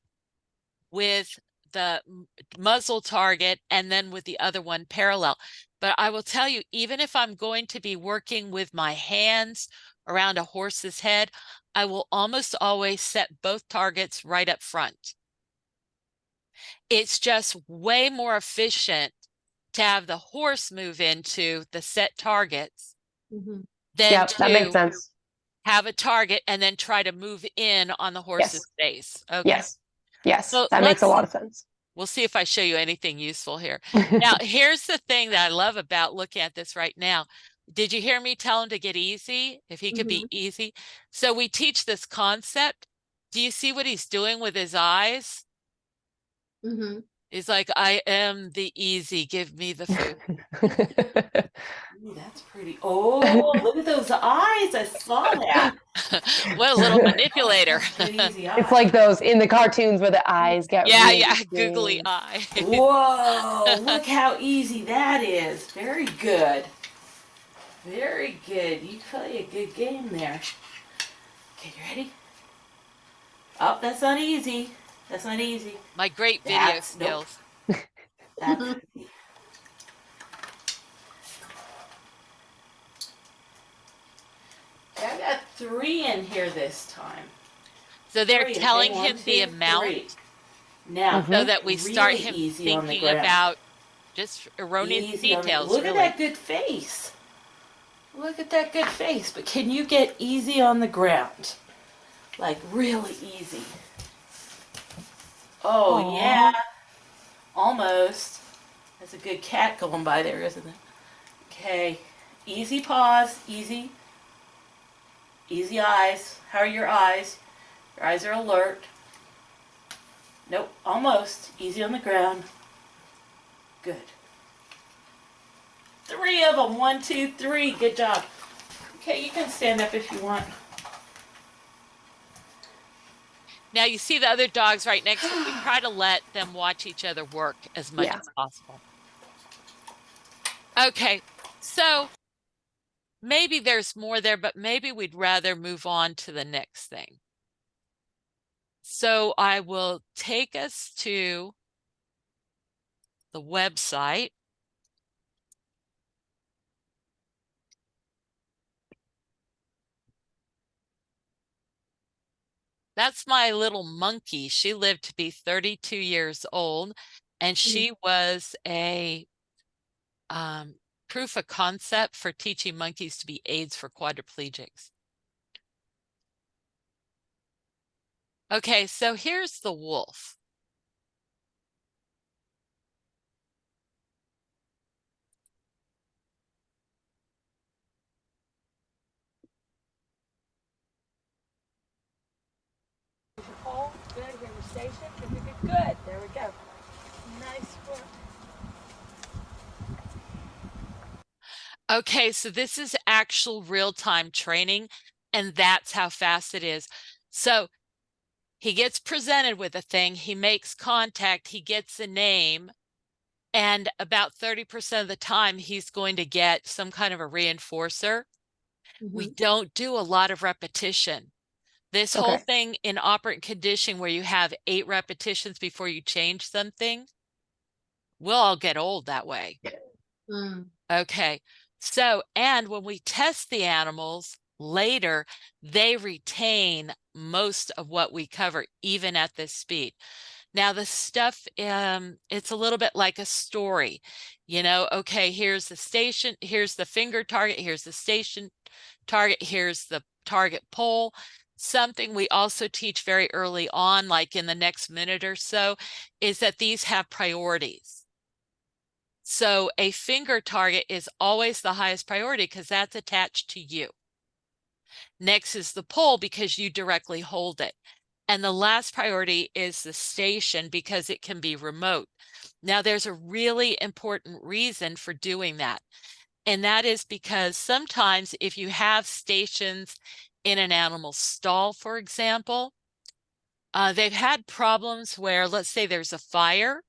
[SPEAKER 1] with the muzzle target and then with the other one parallel. But I will tell you, even if I'm going to be working with my hands around a horse's head, I will almost always set both targets right up front. It's just way more efficient to have the horse move into the set targets
[SPEAKER 3] Mhm.
[SPEAKER 1] than
[SPEAKER 2] Yeah, that makes
[SPEAKER 1] to
[SPEAKER 2] sense.
[SPEAKER 1] have a target and then try to move in on the horse's
[SPEAKER 2] Yes.
[SPEAKER 1] face. Okay.
[SPEAKER 2] Yes. Yes.
[SPEAKER 1] So
[SPEAKER 2] That makes a lot of sense.
[SPEAKER 1] we'll see if I show you anything useful here. Now, here's the thing that I love about looking at this right now. Did you hear me tell him to get easy? If he could be easy. So we teach this concept. Do you see what he's doing with his eyes?
[SPEAKER 3] Mm-hmm.
[SPEAKER 1] He's like, I am the easy. Give me the food.
[SPEAKER 4] Ooh, that's pretty. Oh, look at those eyes. I saw that.
[SPEAKER 1] What a little
[SPEAKER 4] Oh,
[SPEAKER 1] manipulator.
[SPEAKER 4] that's good, easy eyes.
[SPEAKER 2] It's like those in the cartoons where the eyes get
[SPEAKER 1] Yeah,
[SPEAKER 2] really
[SPEAKER 1] yeah,
[SPEAKER 2] big.
[SPEAKER 1] googly eye.
[SPEAKER 4] Whoa, look how easy that is. Very good. Very good. You play a good game there. Okay, you ready? Oh, that's not easy. That's not easy.
[SPEAKER 1] My great video
[SPEAKER 4] Nope.
[SPEAKER 1] skills.
[SPEAKER 4] That's easy. I got 3 in here this time.
[SPEAKER 1] So they're
[SPEAKER 4] 3,
[SPEAKER 1] telling
[SPEAKER 4] okay? 1,
[SPEAKER 1] him the
[SPEAKER 4] 2,
[SPEAKER 1] amount
[SPEAKER 4] 3. Now,
[SPEAKER 1] so that we start
[SPEAKER 4] really
[SPEAKER 1] him
[SPEAKER 4] easy on the
[SPEAKER 1] thinking
[SPEAKER 4] ground.
[SPEAKER 1] about just erroneous
[SPEAKER 4] Easy on the,
[SPEAKER 1] details,
[SPEAKER 4] look
[SPEAKER 1] really.
[SPEAKER 4] at that good face. Look at that good face. But can you get easy on the ground? Like really easy. Oh,
[SPEAKER 2] Aww.
[SPEAKER 4] yeah. Almost. There's a good cat going by there, isn't it? Okay. Easy paws. Easy. Easy eyes. How are your eyes? Your eyes are alert. Nope. Almost. Easy on the ground. Good. 3 of them. 1, 2, 3. Good job. Okay, you can stand up if you want.
[SPEAKER 1] Now you see the other dogs right next to it. We try to let them watch each other work as much as possible. Okay, so maybe there's more there, but maybe we'd rather move on to the next thing. So I will take us to the website. That's my little monkey. She lived to be 32 years old, and she was a proof of concept for teaching monkeys to be aids for quadriplegics. Okay, so here's the wolf.
[SPEAKER 4] Hold, good, here we station, good, there we go. Nice work.
[SPEAKER 1] Okay, so this is actual real-time training, and that's how fast it is. So he gets presented with a thing, he makes contact, he gets a name, and about 30% of the time he's going to get some kind of a reinforcer. We don't do a lot of repetition. This whole
[SPEAKER 2] Okay.
[SPEAKER 1] thing in operant conditioning where you have 8 repetitions before you change something, we'll all get old that way. Okay. So, and when we test the animals later, they retain most of what we cover, even at this speed. Now, the stuff, it's a little bit like a story. You know, okay, here's the station, here's the finger target, here's the station target, here's the target pole. Something we also teach very early on, like in the next minute or so, is that these have priorities. So a finger target is always the highest priority because that's attached to you. Next is the pole because you directly hold it. And the last priority is the station because it can be remote. Now, there's a really important reason for doing that. And that is because sometimes if you have stations in an animal's stall, for example, they've had problems where, let's say there's a fire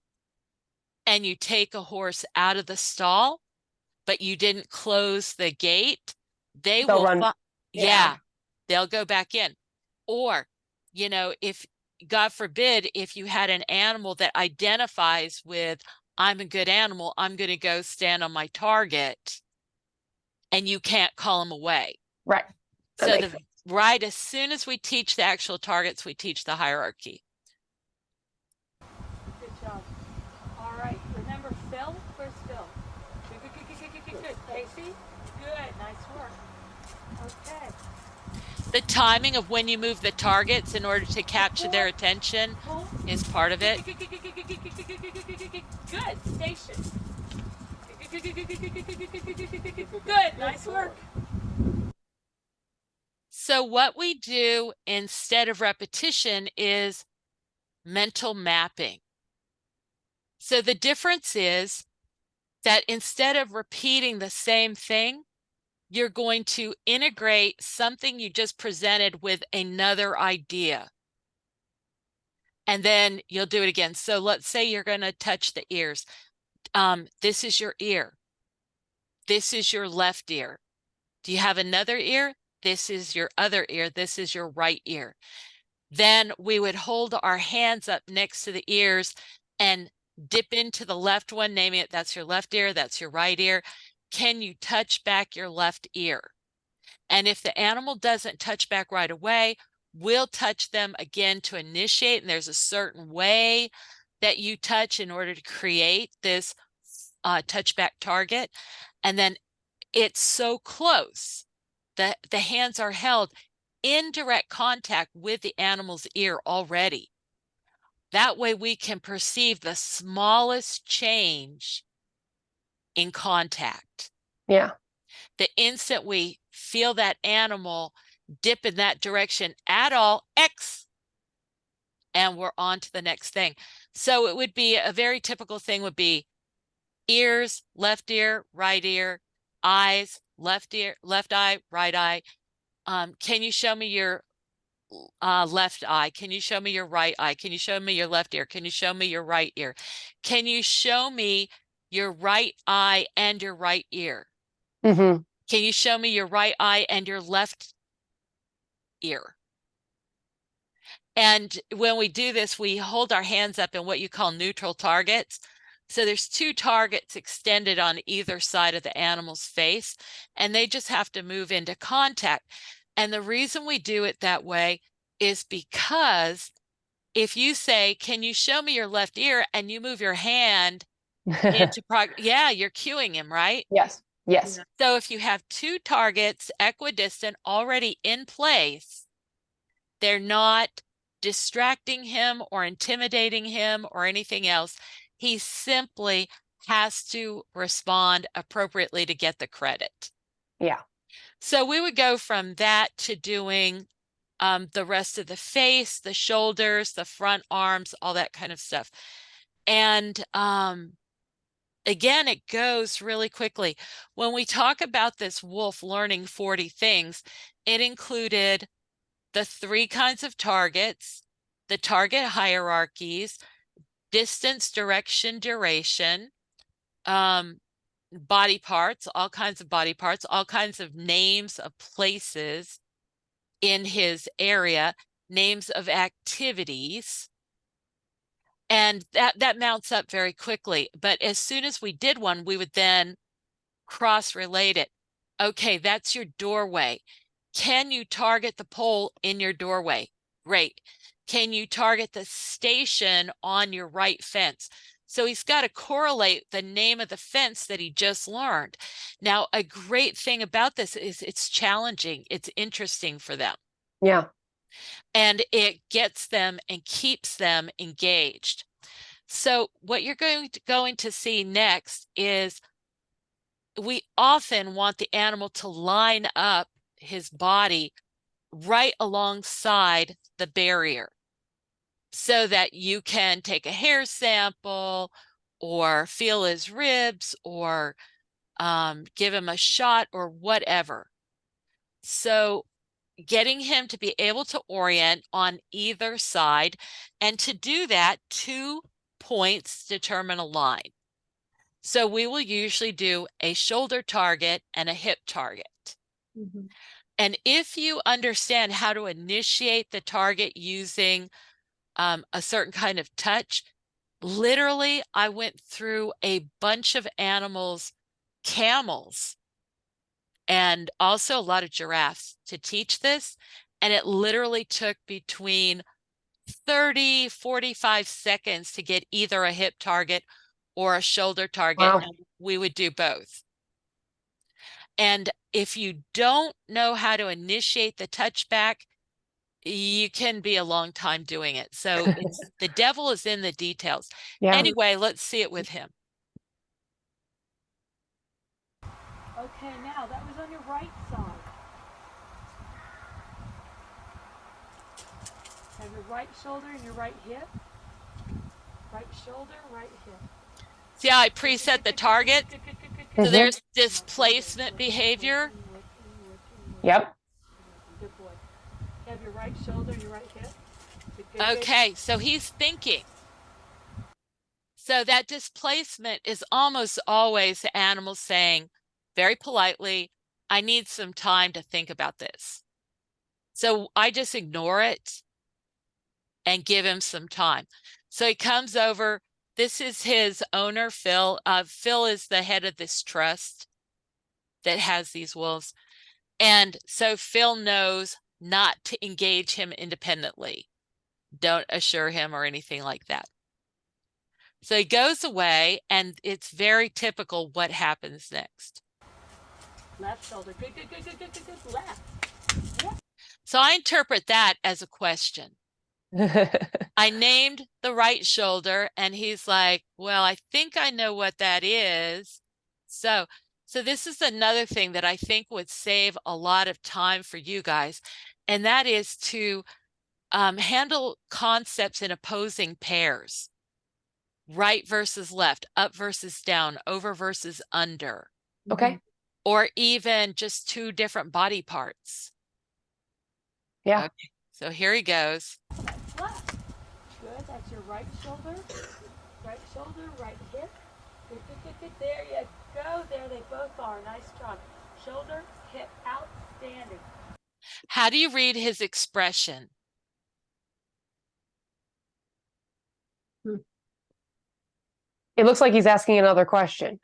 [SPEAKER 1] and you take a horse out of the stall, but you didn't close the gate, they
[SPEAKER 2] They'll
[SPEAKER 1] will,
[SPEAKER 2] run.
[SPEAKER 1] yeah, they'll go back in. Or, you know, if, God forbid, if you had an animal that identifies with, I'm a good animal, I'm going to go stand on my target, and you can't call them away.
[SPEAKER 2] Right. That
[SPEAKER 1] So
[SPEAKER 2] makes sense.
[SPEAKER 1] right as soon as we teach the actual targets, we teach the hierarchy.
[SPEAKER 4] Good job. All right. Remember Phil? Where's Phil? Good. Kayce? Good. Nice work. Okay.
[SPEAKER 1] The timing of when you move the targets in order to capture their attention is part of it.
[SPEAKER 4] Good. Station. Good. Nice work.
[SPEAKER 1] So what we do instead of repetition is mental mapping. So the difference is that instead of repeating the same thing, you're going to integrate something you just presented with another idea. And then you'll do it again. So let's say you're going to touch the ears. This is your ear. This is your left ear. Do you have another ear? This is your other ear. This is your right ear. Then we would hold our hands up next to the ears and dip into the left one, naming it, that's your left ear, that's your right ear. Can you touch back your left ear? And if the animal doesn't touch back right away, we'll touch them again to initiate. And there's a certain way that you touch in order to create this touchback target. And then it's so close that the hands are held in direct contact with the animal's ear already. That way we can perceive the smallest change in contact.
[SPEAKER 2] Yeah.
[SPEAKER 1] The instant we feel that animal dip in that direction at all, X, and we're on to the next thing. So it would be a very typical thing would be ears, left ear, right ear, eyes, left ear, left eye, right eye. Can you show me your left eye? Can you show me your right eye? Can you show me your left ear? Can you show me your right ear? Can you show me your right eye and your right ear?
[SPEAKER 2] Mm-hmm.
[SPEAKER 1] Can you show me your right eye and your left ear? And when we do this, we hold our hands up in what you call neutral targets. So there's 2 targets extended on either side of the animal's face, and they just have to move into contact. And the reason we do it that way is because if you say, can you show me your left ear? And you move your hand into yeah, you're cueing him, right?
[SPEAKER 2] Yes. Yes.
[SPEAKER 3] Yeah.
[SPEAKER 1] So if you have 2 targets equidistant already in place, they're not distracting him or intimidating him or anything else. He simply has to respond appropriately to get the credit.
[SPEAKER 2] Yeah.
[SPEAKER 1] So we would go from that to doing the rest of the face, the shoulders, the front arms, all that kind of stuff. And again, it goes really quickly. When we talk about this wolf learning 40 things, it included the 3 kinds of targets, the target hierarchies, distance, direction, duration, body parts, all kinds of body parts, all kinds of names of places in his area, names of activities. And that mounts up very quickly. But as soon as we did one, we would then cross-relate it. Okay, that's your doorway. Can you target the pole in your doorway? Great. Can you target the station on your right fence? So he's got to correlate the name of the fence that he just learned. Now, a great thing about this is it's challenging. It's interesting for them.
[SPEAKER 2] Yeah.
[SPEAKER 1] And it gets them and keeps them engaged. So what you're going to see next is we often want the animal to line up his body right alongside the barrier so that you can take a hair sample or feel his ribs or give him a shot or whatever. So getting him to be able to orient on either side, and to do that, 2 points determine a line. So we will usually do a shoulder target and a hip target.
[SPEAKER 3] Mm-hmm.
[SPEAKER 1] And if you understand how to initiate the target using a certain kind of touch, literally, I went through a bunch of animals, camels, and also a lot of giraffes to teach this. And it literally took between 30, 45 seconds to get either a hip target or a shoulder target.
[SPEAKER 2] Wow.
[SPEAKER 1] And we would do both. And if you don't know how to initiate the touchback, you can be a long time doing it. So it's the devil is in the details.
[SPEAKER 2] Yeah.
[SPEAKER 1] Anyway, let's see it with him.
[SPEAKER 4] Okay, now that was on your right side. Have your right shoulder and your right hip. Right shoulder, right hip.
[SPEAKER 1] See how I preset the target? So there's displacement behavior.
[SPEAKER 2] Yep.
[SPEAKER 4] Good boy. Have your right shoulder and your right hip.
[SPEAKER 1] Okay, so he's thinking. So that displacement is almost always the animal saying very politely, I need some time to think about this. So I just ignore it and give him some time. So he comes over. This is his owner, Phil. Phil is the head of this trust that has these wolves. And so Phil knows not to engage him independently. Don't assure him or anything like that. So he goes away, and it's very typical what happens next.
[SPEAKER 4] Left shoulder. Good, good, good, good, good, good, good. Left.
[SPEAKER 1] So I interpret that as a question. I named the right shoulder, and he's like, well, I think I know what that is. So this is another thing that I think would save a lot of time for you guys, and that is to handle concepts in opposing pairs. Right versus left, up versus down, over versus under.
[SPEAKER 2] Okay.
[SPEAKER 1] Or even just 2 different body parts.
[SPEAKER 2] Yeah.
[SPEAKER 1] Okay, so here he goes.
[SPEAKER 4] That's left. Good. That's your right shoulder, right hip. Good, good, good, good. There you go. There they both are. Nice job. Shoulder, hip, outstanding.
[SPEAKER 1] How do you read his expression?
[SPEAKER 2] It looks like he's asking another question.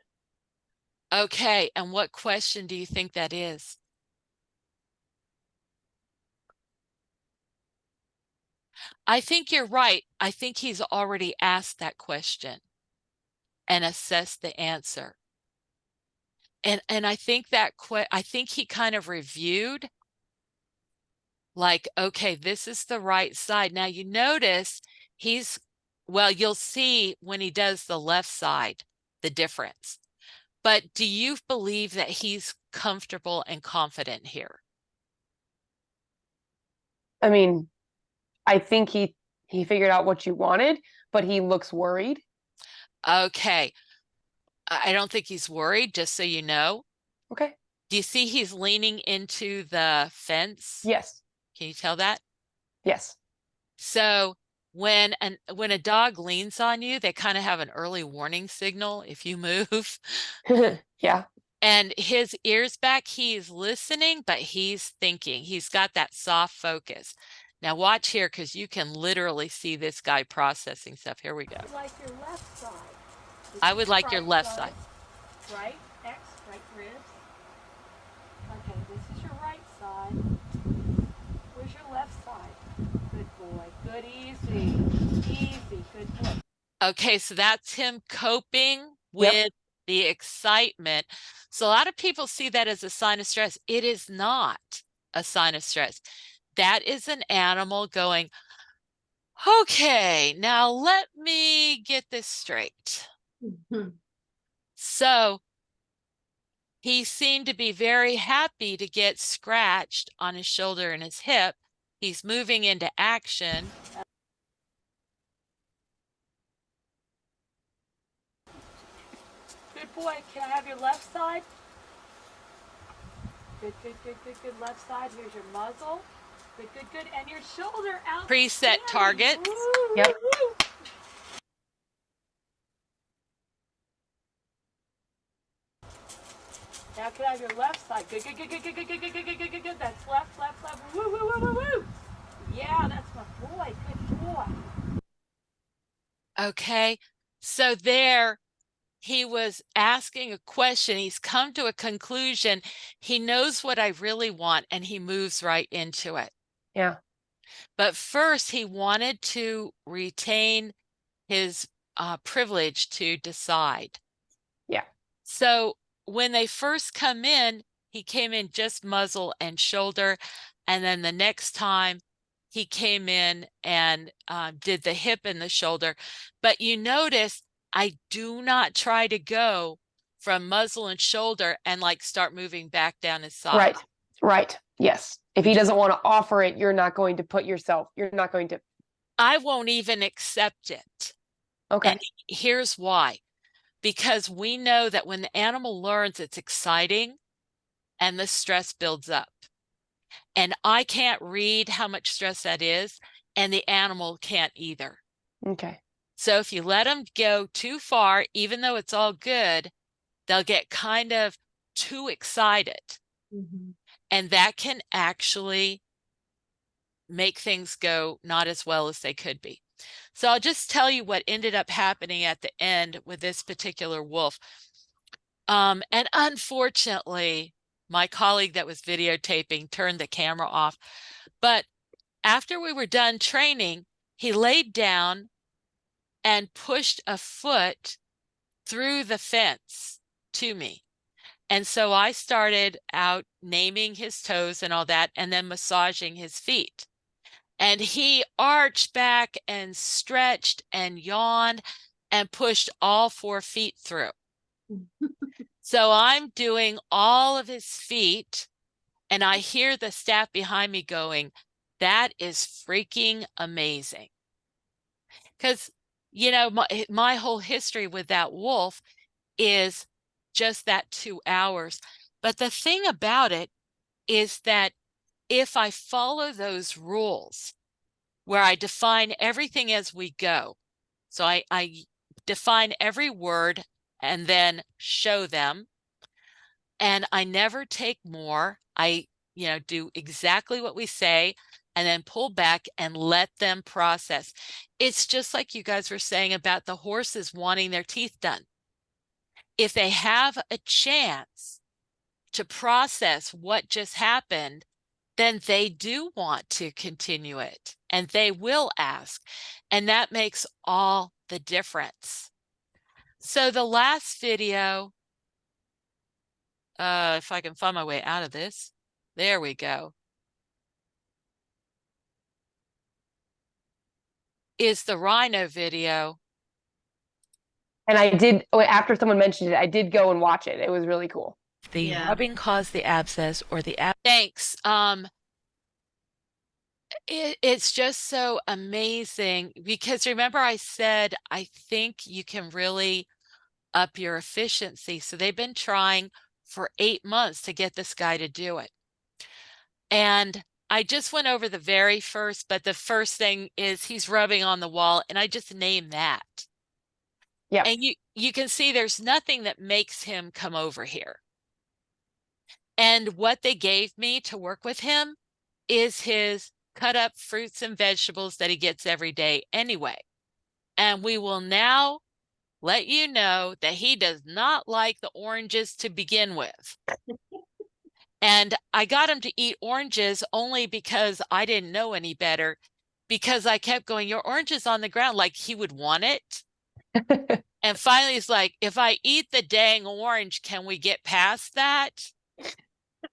[SPEAKER 1] Okay, and what question do you think that is? I think you're right. I think he's already asked that question and assessed the answer. And I think I think he kind of reviewed, like, okay, this is the right side. Now you notice well, you'll see when he does the left side, the difference. But do you believe that he's comfortable and confident here?
[SPEAKER 2] I mean, I think he figured out what you wanted, but he looks worried.
[SPEAKER 1] Okay. I don't think he's worried, just so you know.
[SPEAKER 2] Okay.
[SPEAKER 1] Do you see he's leaning into the fence?
[SPEAKER 2] Yes.
[SPEAKER 1] Can you tell that?
[SPEAKER 2] Yes.
[SPEAKER 1] So when a dog leans on you, they kind of have an early warning signal if you move.
[SPEAKER 2] Yeah.
[SPEAKER 1] And his ears back, he's listening, but he's thinking. He's got that soft focus. Now watch here, because you can literally see this guy processing stuff. Here we go.
[SPEAKER 4] Like your left side.
[SPEAKER 1] I would like your left side.
[SPEAKER 4] Right, X, right ribs. Okay, this is your right side. Where's your left side? Good boy. Good, easy. Easy. Good boy.
[SPEAKER 1] Okay, so that's him coping
[SPEAKER 2] Yep.
[SPEAKER 1] with the excitement. So a lot of people see that as a sign of stress. It is not a sign of stress. That is an animal going, okay, now let me get this straight.
[SPEAKER 3] Mhm.
[SPEAKER 1] So he seemed to be very happy to get scratched on his shoulder and his hip. He's moving into action.
[SPEAKER 4] Good boy. Can I have your left side? Good, good, good, good, good. Left side. Here's your muzzle. Good, good, good. And your shoulder out.
[SPEAKER 1] Preset targets.
[SPEAKER 2] Yep.
[SPEAKER 4] Now can I have your left side? Good, good, good, good, good, good, good, good, good, good, good, good, good. That's left, left, left. Woo, woo, woo, woo, woo. Yeah, that's my boy. Good boy.
[SPEAKER 1] Okay, so there he was asking a question. He's come to a conclusion. He knows what I really want, and he moves right into it.
[SPEAKER 2] Yeah.
[SPEAKER 1] But first, he wanted to retain his privilege to decide.
[SPEAKER 2] Yeah.
[SPEAKER 1] So when they first come in, he came in just muzzle and shoulder. And then the next time he came in and did the hip and the shoulder. But you notice I do not try to go from muzzle and shoulder and like start moving back down his side.
[SPEAKER 2] Right. Right. Yes. If he doesn't want to offer it, you're not going to you're not going to.
[SPEAKER 1] I won't even accept it.
[SPEAKER 2] Okay.
[SPEAKER 1] And here's why. Because we know that when the animal learns, it's exciting and the stress builds up. And I can't read how much stress that is, and the animal can't either.
[SPEAKER 2] Okay.
[SPEAKER 1] So if you let them go too far, even though it's all good, they'll get kind of too excited.
[SPEAKER 3] Mhm.
[SPEAKER 1] And that can actually make things go not as well as they could be. So I'll just tell you what ended up happening at the end with this particular wolf. And unfortunately, my colleague that was videotaping turned the camera off. But after we were done training, he laid down and pushed a foot through the fence to me. And so I started out naming his toes and all that, and then massaging his feet. And he arched back and stretched and yawned and pushed all 4 feet through. So I'm doing all of his feet, and I hear the staff behind me going, that is freaking amazing. Because, you know, my whole history with that wolf is just that 2 hours. But the thing about it is that if I follow those rules where I define everything as we go, so I define every word and then show them, and I never take more. I, do exactly what we say and then pull back and let them process. It's just like you guys were saying about the horses wanting their teeth done. If they have a chance to process what just happened, then they do want to continue it and they will ask. And that makes all the difference. So the last video, if I can find my way out of this, there we go, is the rhino video.
[SPEAKER 2] And I did, after someone mentioned it, I did go and watch it. It was really cool.
[SPEAKER 1] The
[SPEAKER 3] Yeah.
[SPEAKER 1] rubbing caused the abscess or the thanks. It's just so amazing because remember I said I think you can really up your efficiency. So they've been trying for 8 months to get this guy to do it. And I just went over the very first, but the first thing is he's rubbing on the wall, and I just named that.
[SPEAKER 2] Yeah.
[SPEAKER 1] And you can see there's nothing that makes him come over here. And what they gave me to work with him is his cut up fruits and vegetables that he gets every day anyway. And we will now let you know that he does not like the oranges to begin with. And I got him to eat oranges only because I didn't know any better, because I kept going, your orange is on the ground, like he would want it. And finally he's like, if I eat the dang orange, can we get past that?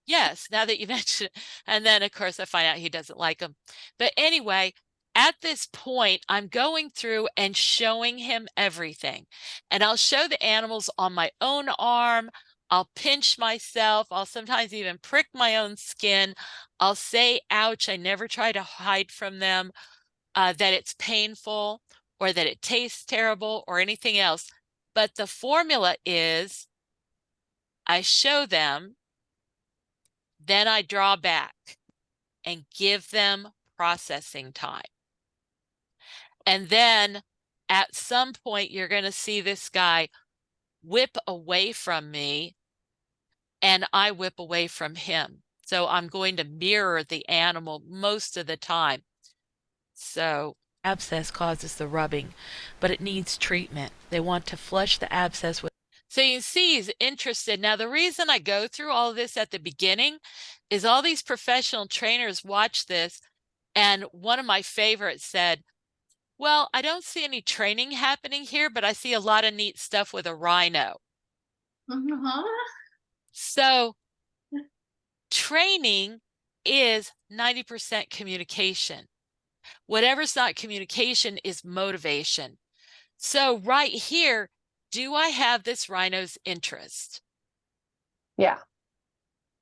[SPEAKER 1] Yes, now that you mention it. And then, of course, I find out he doesn't like them. But anyway, at this point, I'm going through and showing him everything. And I'll show the animals on my own arm. I'll pinch myself. I'll sometimes even prick my own skin. I'll say, ouch. I never try to hide from them that it's painful or that it tastes terrible or anything else. But the formula is I show them, then I draw back and give them processing time. And then at some point, you're going to see this guy whip away from me and I whip away from him. So I'm going to mirror the animal most of the time. So abscess causes the rubbing, but it needs treatment. They want to flush the abscess with. So you can see he's interested. Now, the reason I go through all of this at the beginning is all these professional trainers watch this. And one of my favorites said, well, I don't see any training happening here, but I see a lot of neat stuff with a rhino. So training is 90% communication. Whatever's not communication is motivation. So right here, do I have this rhino's interest?
[SPEAKER 2] Yeah.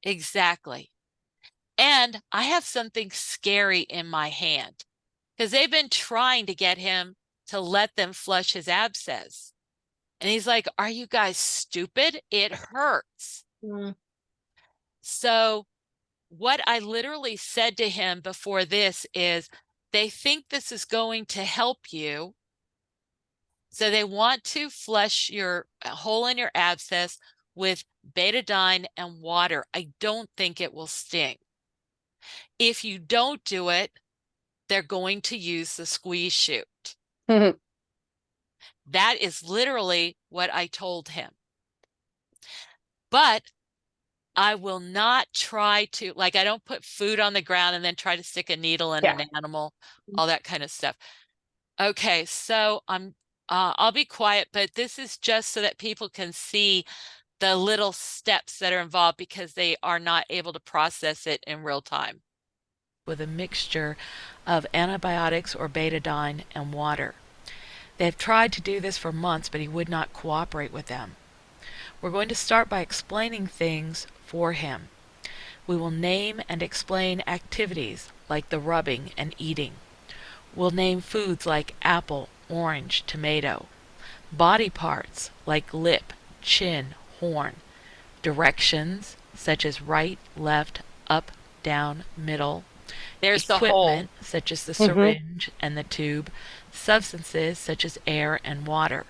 [SPEAKER 1] Exactly. And I have something scary in my hand because they've been trying to get him to let them flush his abscess. And he's like, are you guys stupid? It hurts.
[SPEAKER 3] Mm.
[SPEAKER 1] So what I literally said to him before this is, they think this is going to help you. So they want to flush your hole in your abscess with betadine and water. I don't think it will sting. If you don't do it, they're going to use the squeeze chute.
[SPEAKER 2] Mhm.
[SPEAKER 1] That is literally what I told him. But I will not try to, like, I don't put food on the ground and then try to stick a needle in
[SPEAKER 2] Yeah.
[SPEAKER 1] an animal, all that kind of stuff. Okay, so I'll be quiet, but this is just so that people can see the little steps that are involved because they are not able to process it in real time. With a mixture of antibiotics or betadine and water. They've tried to do this for months, but he would not cooperate with them. We're going to start by explaining things for him. We will name and explain activities like the rubbing and eating. We'll name foods like apple, orange, tomato. Body parts like lip, chin, horn. Directions such as right, left, up, down, middle. There's the equipment such as the syringe and the tube. Substances such as air and water.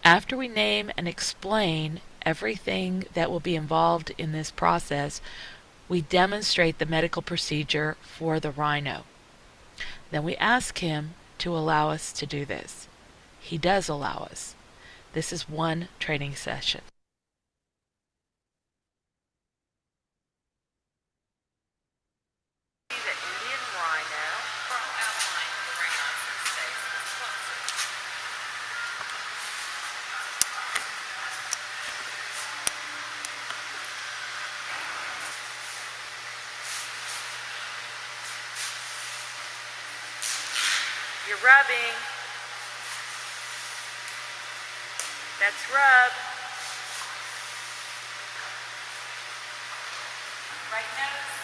[SPEAKER 1] After we name and explain everything that will be involved in this process, we demonstrate the medical procedure for the rhino. Then we ask him to allow us to do this. He does allow us. This is one training session. The Indian rhino. You're rubbing. That's rub. Right nose,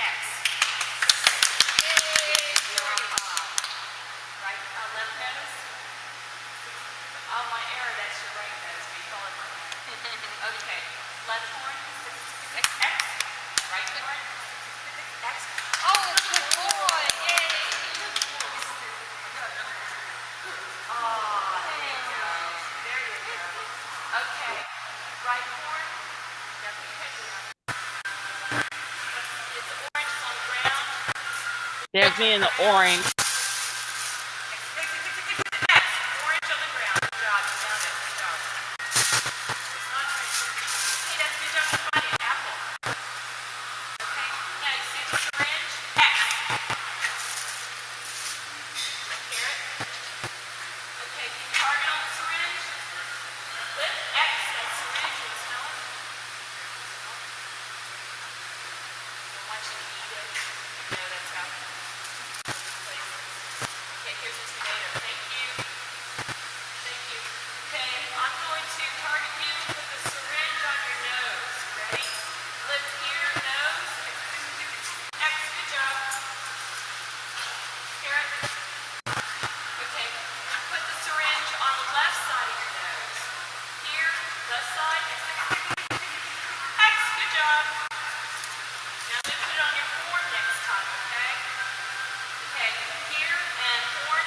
[SPEAKER 1] X.
[SPEAKER 4] left horn, X, X, right horn, X. Oh, good boy! Yay! Oh, there you go. There you go. Okay, right horn. It's orange on the ground.
[SPEAKER 1] There's me in the orange.
[SPEAKER 4] X, orange on the ground. Good job. You found it. Good job. It's not orange. Hey, that's good job. You found an apple. Okay, now you see the syringe. X. Carrot. Okay, can you target on the syringe? Flip X. That's syringe. You smell it? Don't want you to eat it. No, that's how. Okay, here's a tomato. Thank you. Thank you. Okay, I'm going to target you to put the syringe on your nose. Ready? Lift here, nose. X, good job. Carrot. Okay, put the syringe on the left side of your nose. Here, left side. X, good job. Now lift it on your horn next time, okay? Okay, here and horn.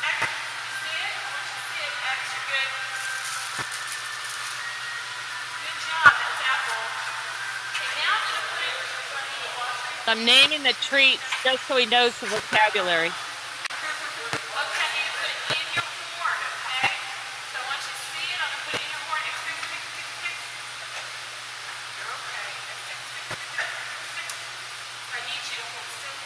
[SPEAKER 4] X, you see it? I want you to see it. X, you're good. Good job, that's apple. Okay, now I'm going to put it in front of the water.
[SPEAKER 1] I'm naming the treats just so he knows the vocabulary.
[SPEAKER 4] Okay, you put it in your horn, okay? So I want you to see it. I'm going to put it in your horn. You're okay. I need you to hold still.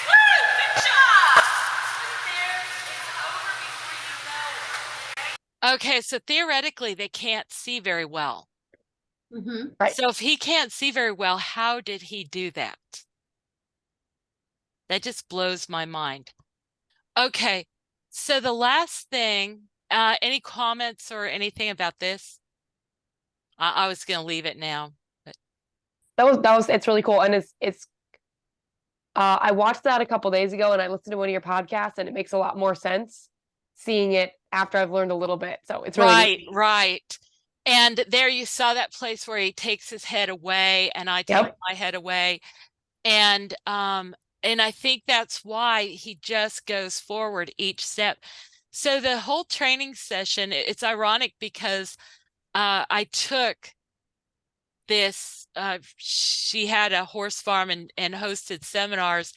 [SPEAKER 4] Woo! Good job! Put it there. It's over before you know it.
[SPEAKER 1] Okay, so theoretically, they can't see very well.
[SPEAKER 3] Mm-hmm.
[SPEAKER 2] Right.
[SPEAKER 1] So if he can't see very well, how did he do that? That just blows my mind. Okay, so the last thing, any comments or anything about this? I was going to leave it now.
[SPEAKER 2] It's really cool. And it's I watched that a couple days ago and I listened to one of your podcasts and it makes a lot more sense seeing it after I've learned a little bit. So it's really
[SPEAKER 1] Right, right. And there you saw that place where he takes his head away and I take
[SPEAKER 2] Yep.
[SPEAKER 1] my head away. And I think that's why he just goes forward each step. So the whole training session, it's ironic because I took this, she had a horse farm and hosted seminars,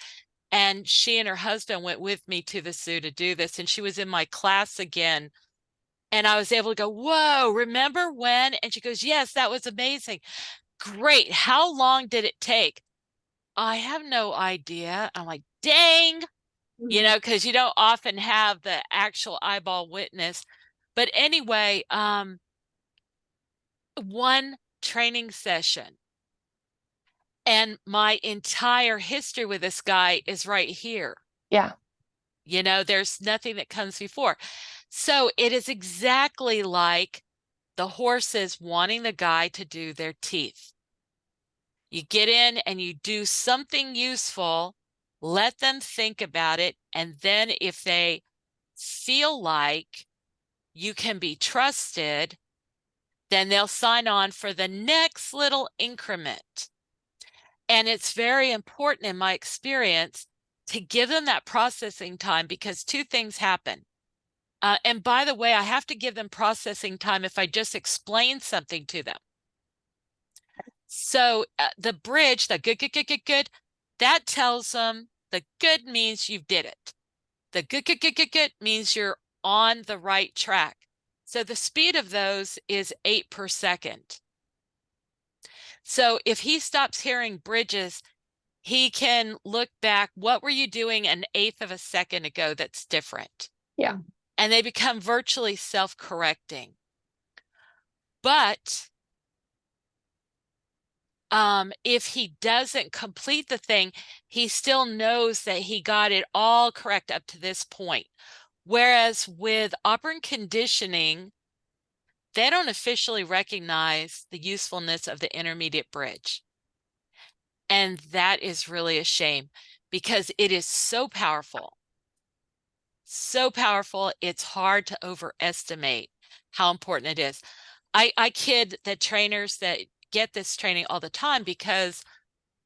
[SPEAKER 1] and she and her husband went with me to the zoo to do this. And she was in my class again. And I was able to go, whoa, remember when? And she goes, yes, that was amazing. Great. How long did it take? I have no idea. I'm like, dang, you know, because you don't often have the actual eyeball witness. But anyway, one training session. And my entire history with this guy is right here.
[SPEAKER 2] Yeah.
[SPEAKER 1] You know, there's nothing that comes before. So it is exactly like the horses wanting the guy to do their teeth. You get in and you do something useful, let them think about it, and then if they feel like you can be trusted, then they'll sign on for the next little increment. And it's very important in my experience to give them that processing time because two things happen. And by the way, I have to give them processing time if I just explain something to them. So the bridge, the good, that tells them the good means you did it. The good means you're on the right track. So the speed of those is 8 per second. So if he stops hearing bridges, he can look back. What were you doing an eighth of a second ago that's different?
[SPEAKER 2] Yeah.
[SPEAKER 1] And they become virtually self-correcting. But if he doesn't complete the thing, he still knows that he got it all correct up to this point. Whereas with operant conditioning, they don't officially recognize the usefulness of the intermediate bridge. And that is really a shame because it is so powerful. So powerful, it's hard to overestimate how important it is. I kid the trainers that get this training all the time because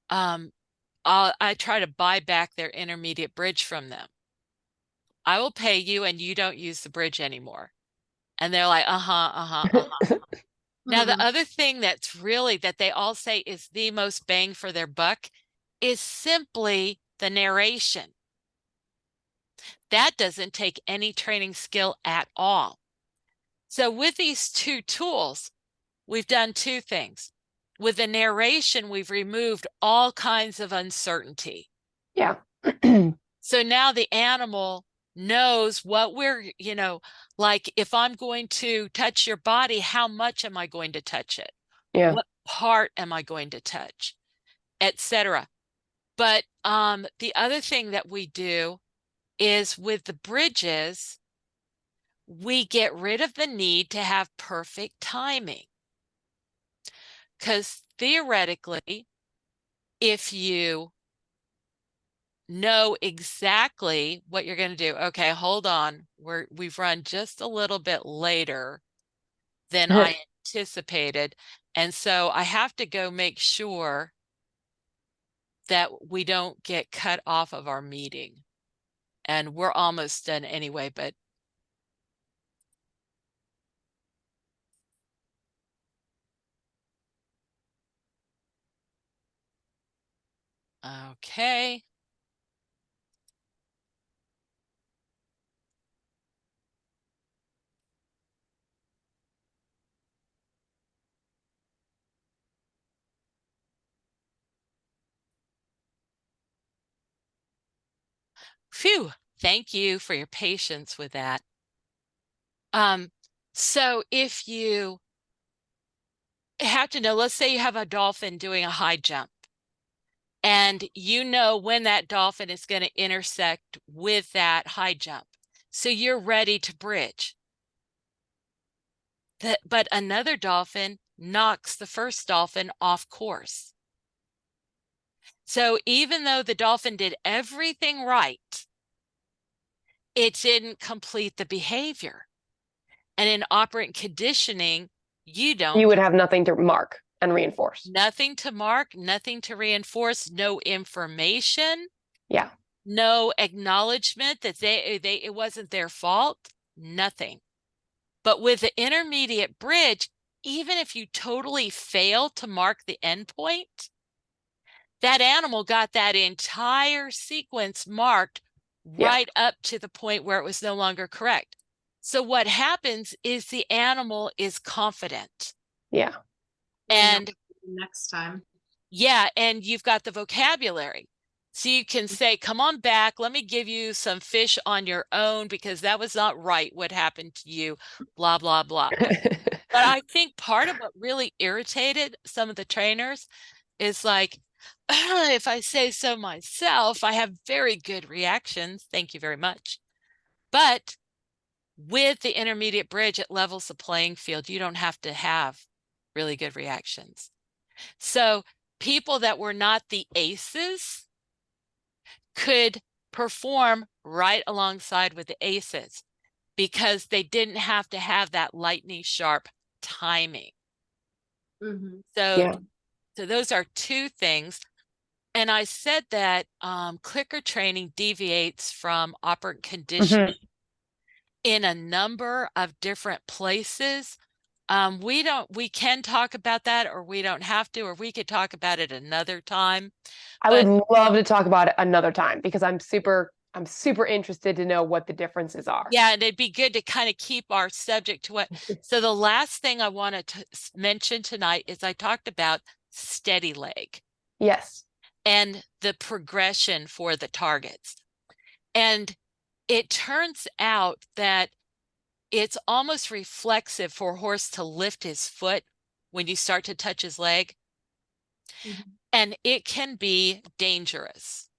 [SPEAKER 1] I try to buy back their intermediate bridge from them. I will pay you and you don't use the bridge anymore. And they're like, Now, the
[SPEAKER 3] Mhm.
[SPEAKER 1] other thing that's really that they all say is the most bang for their buck is simply the narration. That doesn't take any training skill at all. So with these two tools, we've done two things. With the narration, we've removed all kinds of uncertainty.
[SPEAKER 2] Yeah.
[SPEAKER 1] So now the animal knows what we're, like if I'm going to touch your body, how much am I going to touch it?
[SPEAKER 2] Yeah.
[SPEAKER 1] What part am I going to touch, etc. But the other thing that we do is with the bridges, we get rid of the need to have perfect timing. Because theoretically, if you know exactly what you're going to do, okay, hold on, we've run just a little bit later than I anticipated. And so I have to go make sure that we don't get cut off of our meeting. And we're almost done anyway, but okay. Phew, thank you for your patience with that. So if you have to know, let's say you have a dolphin doing a high jump, and you know when that dolphin is going to intersect with that high jump. So you're ready to bridge. But another dolphin knocks the first dolphin off course. So even though the dolphin did everything right, it didn't complete the behavior. And in operant conditioning, you
[SPEAKER 2] You
[SPEAKER 1] don't.
[SPEAKER 2] would have nothing to mark and reinforce.
[SPEAKER 1] Nothing to mark, nothing to reinforce, no information.
[SPEAKER 2] Yeah.
[SPEAKER 1] No acknowledgement that it wasn't their fault, nothing. But with the intermediate bridge, even if you totally fail to mark the endpoint, that animal got that entire sequence marked
[SPEAKER 2] Yeah.
[SPEAKER 1] right up to the point where it was no longer correct. So what happens is the animal is confident.
[SPEAKER 2] Yeah.
[SPEAKER 1] And
[SPEAKER 3] next time.
[SPEAKER 1] yeah, and you've got the vocabulary. So you can say, come on back, let me give you some fish on your own because that was not right what happened to you, blah, blah, blah. But I think part of what really irritated some of the trainers is like, if I say so myself, I have very good reactions. Thank you very much. But with the intermediate bridge, it levels the playing field. You don't have to have really good reactions. So people that were not the aces could perform right alongside with the aces because they didn't have to have that lightning sharp timing.
[SPEAKER 3] Mm-hmm.
[SPEAKER 1] So,
[SPEAKER 2] Yeah.
[SPEAKER 1] so those are two things. And I said that clicker training deviates from operant conditioning in a number of different places. We can talk about that, or we don't have to, or we could talk about it another time.
[SPEAKER 2] I
[SPEAKER 1] But
[SPEAKER 2] would love to talk about it another time because I'm super interested to know what the differences are.
[SPEAKER 1] yeah, and it'd be good to kind of keep our subject to what. So the last thing I wanted to mention tonight is I talked about steady leg
[SPEAKER 2] Yes.
[SPEAKER 1] and the progression for the targets. And it turns out that it's almost reflexive for a horse to lift his foot when you start to touch his leg.
[SPEAKER 3] Mm-hmm.
[SPEAKER 1] And it can be dangerous.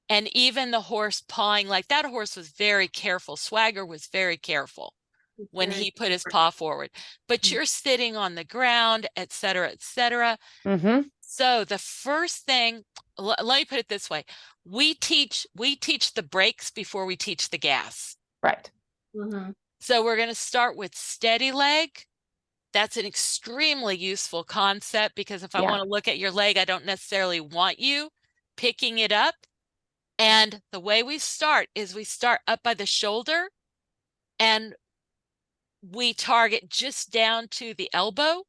[SPEAKER 1] And even the horse pawing, like that horse was very careful. Swagger was very careful when he put his paw forward. But you're sitting on the ground, et cetera, et cetera.
[SPEAKER 2] Mm-hmm.
[SPEAKER 1] So the first thing let me put it this way. We teach the brakes before we teach the gas.
[SPEAKER 2] Right.
[SPEAKER 3] Mm-hmm.
[SPEAKER 1] So we're going to start with steady leg. That's an extremely useful concept because if I
[SPEAKER 2] Yeah.
[SPEAKER 1] want to look at your leg, I don't necessarily want you picking it up. And the way we start is we start up by the shoulder and we target just down to the elbow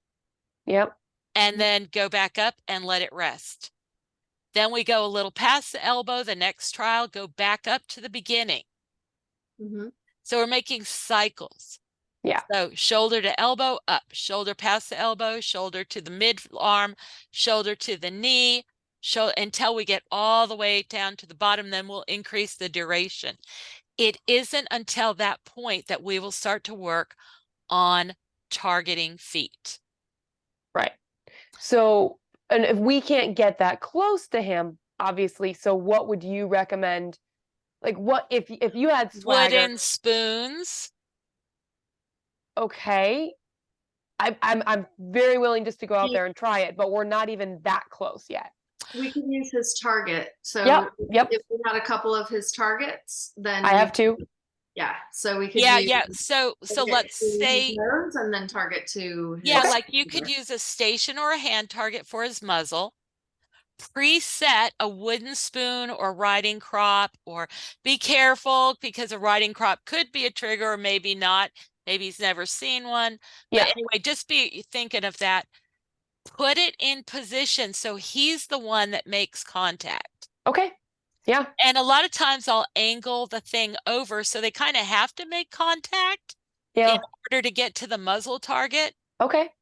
[SPEAKER 2] Yep.
[SPEAKER 1] and then go back up and let it rest. Then we go a little past the elbow. The next trial, go back up to the beginning.
[SPEAKER 3] Mm-hmm.
[SPEAKER 1] So we're making cycles.
[SPEAKER 2] Yeah.
[SPEAKER 1] So shoulder to elbow, up, shoulder past the elbow, shoulder to the mid arm, shoulder to the knee, until we get all the way down to the bottom. Then we'll increase the duration. It isn't until that point that we will start to work on targeting feet.
[SPEAKER 2] Right. So, and if we can't get that close to him, obviously, so what would you recommend? Like, what if you had Swagger?
[SPEAKER 1] Wooden spoons.
[SPEAKER 2] Okay, I'm very willing just to go out there and try it, but we're not even that close yet.
[SPEAKER 3] We can use his target. So
[SPEAKER 2] Yep.
[SPEAKER 3] if we had a couple of his targets, then
[SPEAKER 2] I have two.
[SPEAKER 3] Yeah, so we could
[SPEAKER 1] Yeah. So
[SPEAKER 3] target
[SPEAKER 1] let's
[SPEAKER 3] to his
[SPEAKER 1] say,
[SPEAKER 3] nose and then target to his
[SPEAKER 1] yeah, like you could use a station or a hand target for his muzzle. Preset a wooden spoon or riding crop, or be careful because a riding crop could be a trigger or maybe not. Maybe he's never seen one. But
[SPEAKER 2] Yeah.
[SPEAKER 1] anyway, just be thinking of that. Put it in position so he's the one that makes contact.
[SPEAKER 2] Okay. Yeah.
[SPEAKER 1] And a lot of times I'll angle the thing over so they kind of have to make contact
[SPEAKER 2] Yeah.
[SPEAKER 1] in order to get to the muzzle target.
[SPEAKER 2] Okay.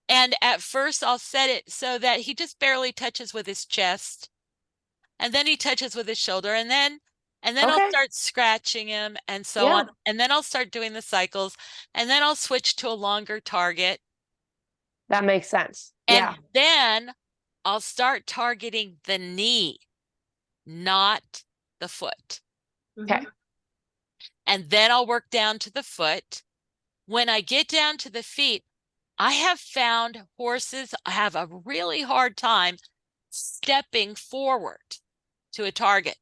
[SPEAKER 1] And at first I'll set it so that he just barely touches with his chest. And then he touches with his shoulder, and then I'll
[SPEAKER 2] Okay.
[SPEAKER 1] start scratching him and so
[SPEAKER 2] Yeah.
[SPEAKER 1] on. And then I'll start doing the cycles, and then I'll switch to a longer target.
[SPEAKER 2] That makes sense.
[SPEAKER 1] And
[SPEAKER 2] Yeah.
[SPEAKER 1] then I'll start targeting the knee, not the foot.
[SPEAKER 2] Okay.
[SPEAKER 1] And then I'll work down to the foot. When I get down to the feet, I have found horses have a really hard time stepping forward to a target.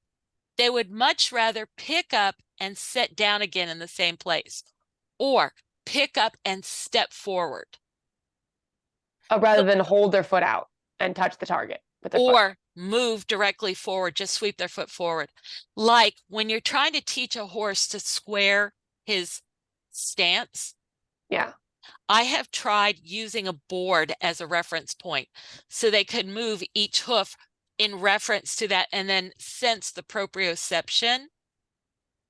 [SPEAKER 1] They would much rather pick up and sit down again in the same place, or pick up and step forward.
[SPEAKER 2] Rather than hold their foot out and touch the target with their foot.
[SPEAKER 1] Or move directly forward, just sweep their foot forward. Like when you're trying to teach a horse to square his stance.
[SPEAKER 2] Yeah.
[SPEAKER 1] I have tried using a board as a reference point so they could move each hoof in reference to that and then sense the proprioception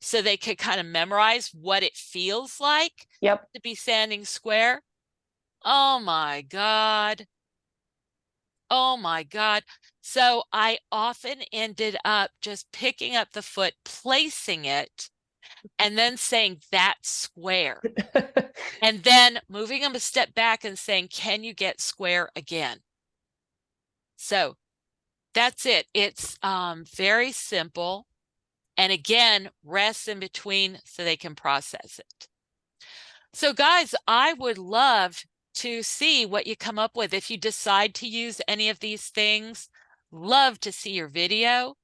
[SPEAKER 1] so they could kind of memorize what it feels like
[SPEAKER 2] Yep.
[SPEAKER 1] to be standing square. Oh my God. Oh my God. So I often ended up just picking up the foot, placing it, and then saying that's square. And then moving them a step back and saying, can you get square again? So that's it. It's very simple. And again, rest in between so they can process it. So guys, I would love to see what you come up with. If you decide to use any of these things, love to see your video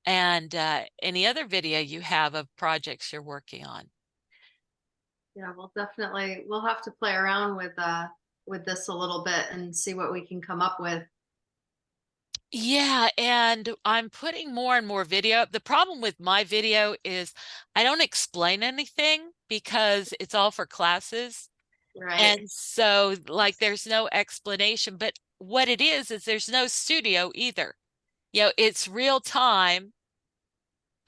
[SPEAKER 1] and any other video you have of projects you're working on.
[SPEAKER 3] Yeah, we'll have to play around with this a little bit and see what we can come up with.
[SPEAKER 1] Yeah, and I'm putting more and more video. The problem with my video is I don't explain anything because it's all for classes.
[SPEAKER 3] Right.
[SPEAKER 1] And so like there's no explanation, but what it is there's no studio either. You know, it's real time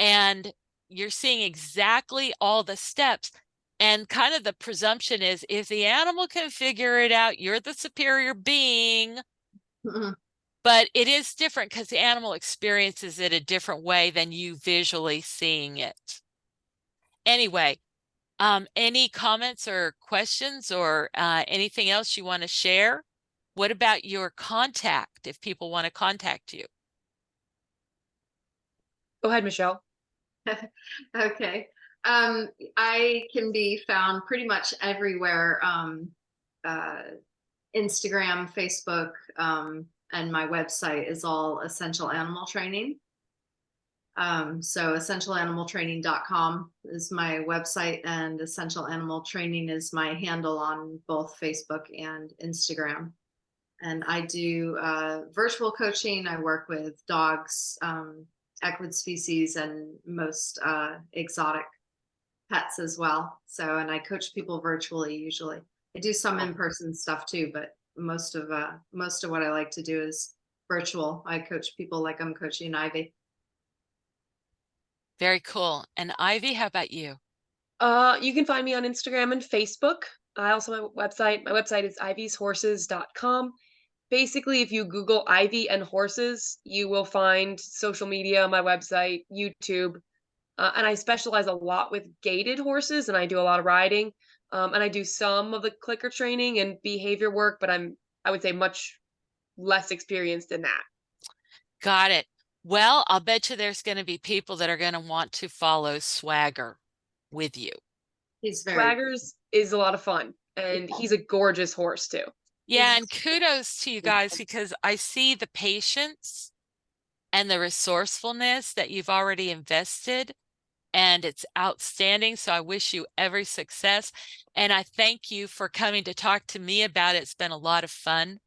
[SPEAKER 1] and you're seeing exactly all the steps. And kind of the presumption is if the animal can figure it out, you're the superior being.
[SPEAKER 3] Mhm.
[SPEAKER 1] But it is different because the animal experiences it a different way than you visually seeing it. Anyway, any comments or questions or anything else you want to share? What about your contact if people want to contact you?
[SPEAKER 2] Go ahead, Michelle.
[SPEAKER 3] Okay. I can be found pretty much everywhere. Instagram, Facebook, and my website is all essential animal training. So essentialanimaltraining.com is my website, and Essential Animal Training is my handle on both Facebook and Instagram. And I do virtual coaching. I work with dogs, equid species, and most exotic pets as well. So, and I coach people virtually usually. I do some in-person stuff too, but most of what I like to do is virtual. I coach people like I'm coaching Ivy.
[SPEAKER 1] Very cool. And Ivy, how about you?
[SPEAKER 2] You can find me on Instagram and Facebook. I also have a website. My website is ivyshorses.com. Basically, if you Google Ivy and horses, you will find social media, my website, YouTube. And I specialize a lot with gaited horses, and I do a lot of riding. And I do some of the clicker training and behavior work, but I would say, much less experienced in that.
[SPEAKER 1] Got it. Well, I'll bet you there's going to be people that are going to want to follow Swagger with you.
[SPEAKER 3] He's very
[SPEAKER 2] Swaggers is a lot of fun, and he's a gorgeous horse too.
[SPEAKER 1] Yeah, and kudos to you guys, because I see the patience and the resourcefulness that you've already invested, and it's outstanding. So I wish you every success. And I thank you for coming to talk to me about it. It's been a lot of fun.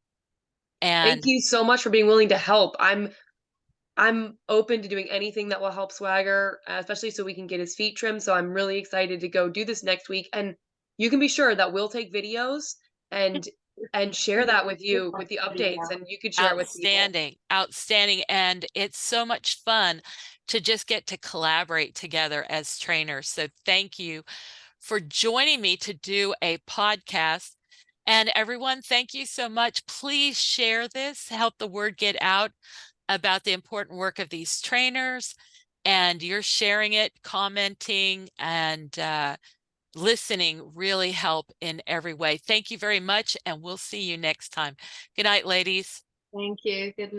[SPEAKER 2] Thank
[SPEAKER 1] And
[SPEAKER 2] you so much for being willing to help. I'm open to doing anything that will help Swagger, especially so we can get his feet trimmed. So I'm really excited to go do this next week. And you can be sure that we'll take videos and share that with you with the updates, and you could share it with people.
[SPEAKER 1] outstanding, outstanding. And it's so much fun to just get to collaborate together as trainers. So thank you for joining me to do a podcast. And everyone, thank you so much. Please share this, help the word get out about the important work of these trainers. And you're sharing it, commenting, and listening really help in every way. Thank you very much, and we'll see you next time. Good night, ladies.
[SPEAKER 3] Thank you. Good night.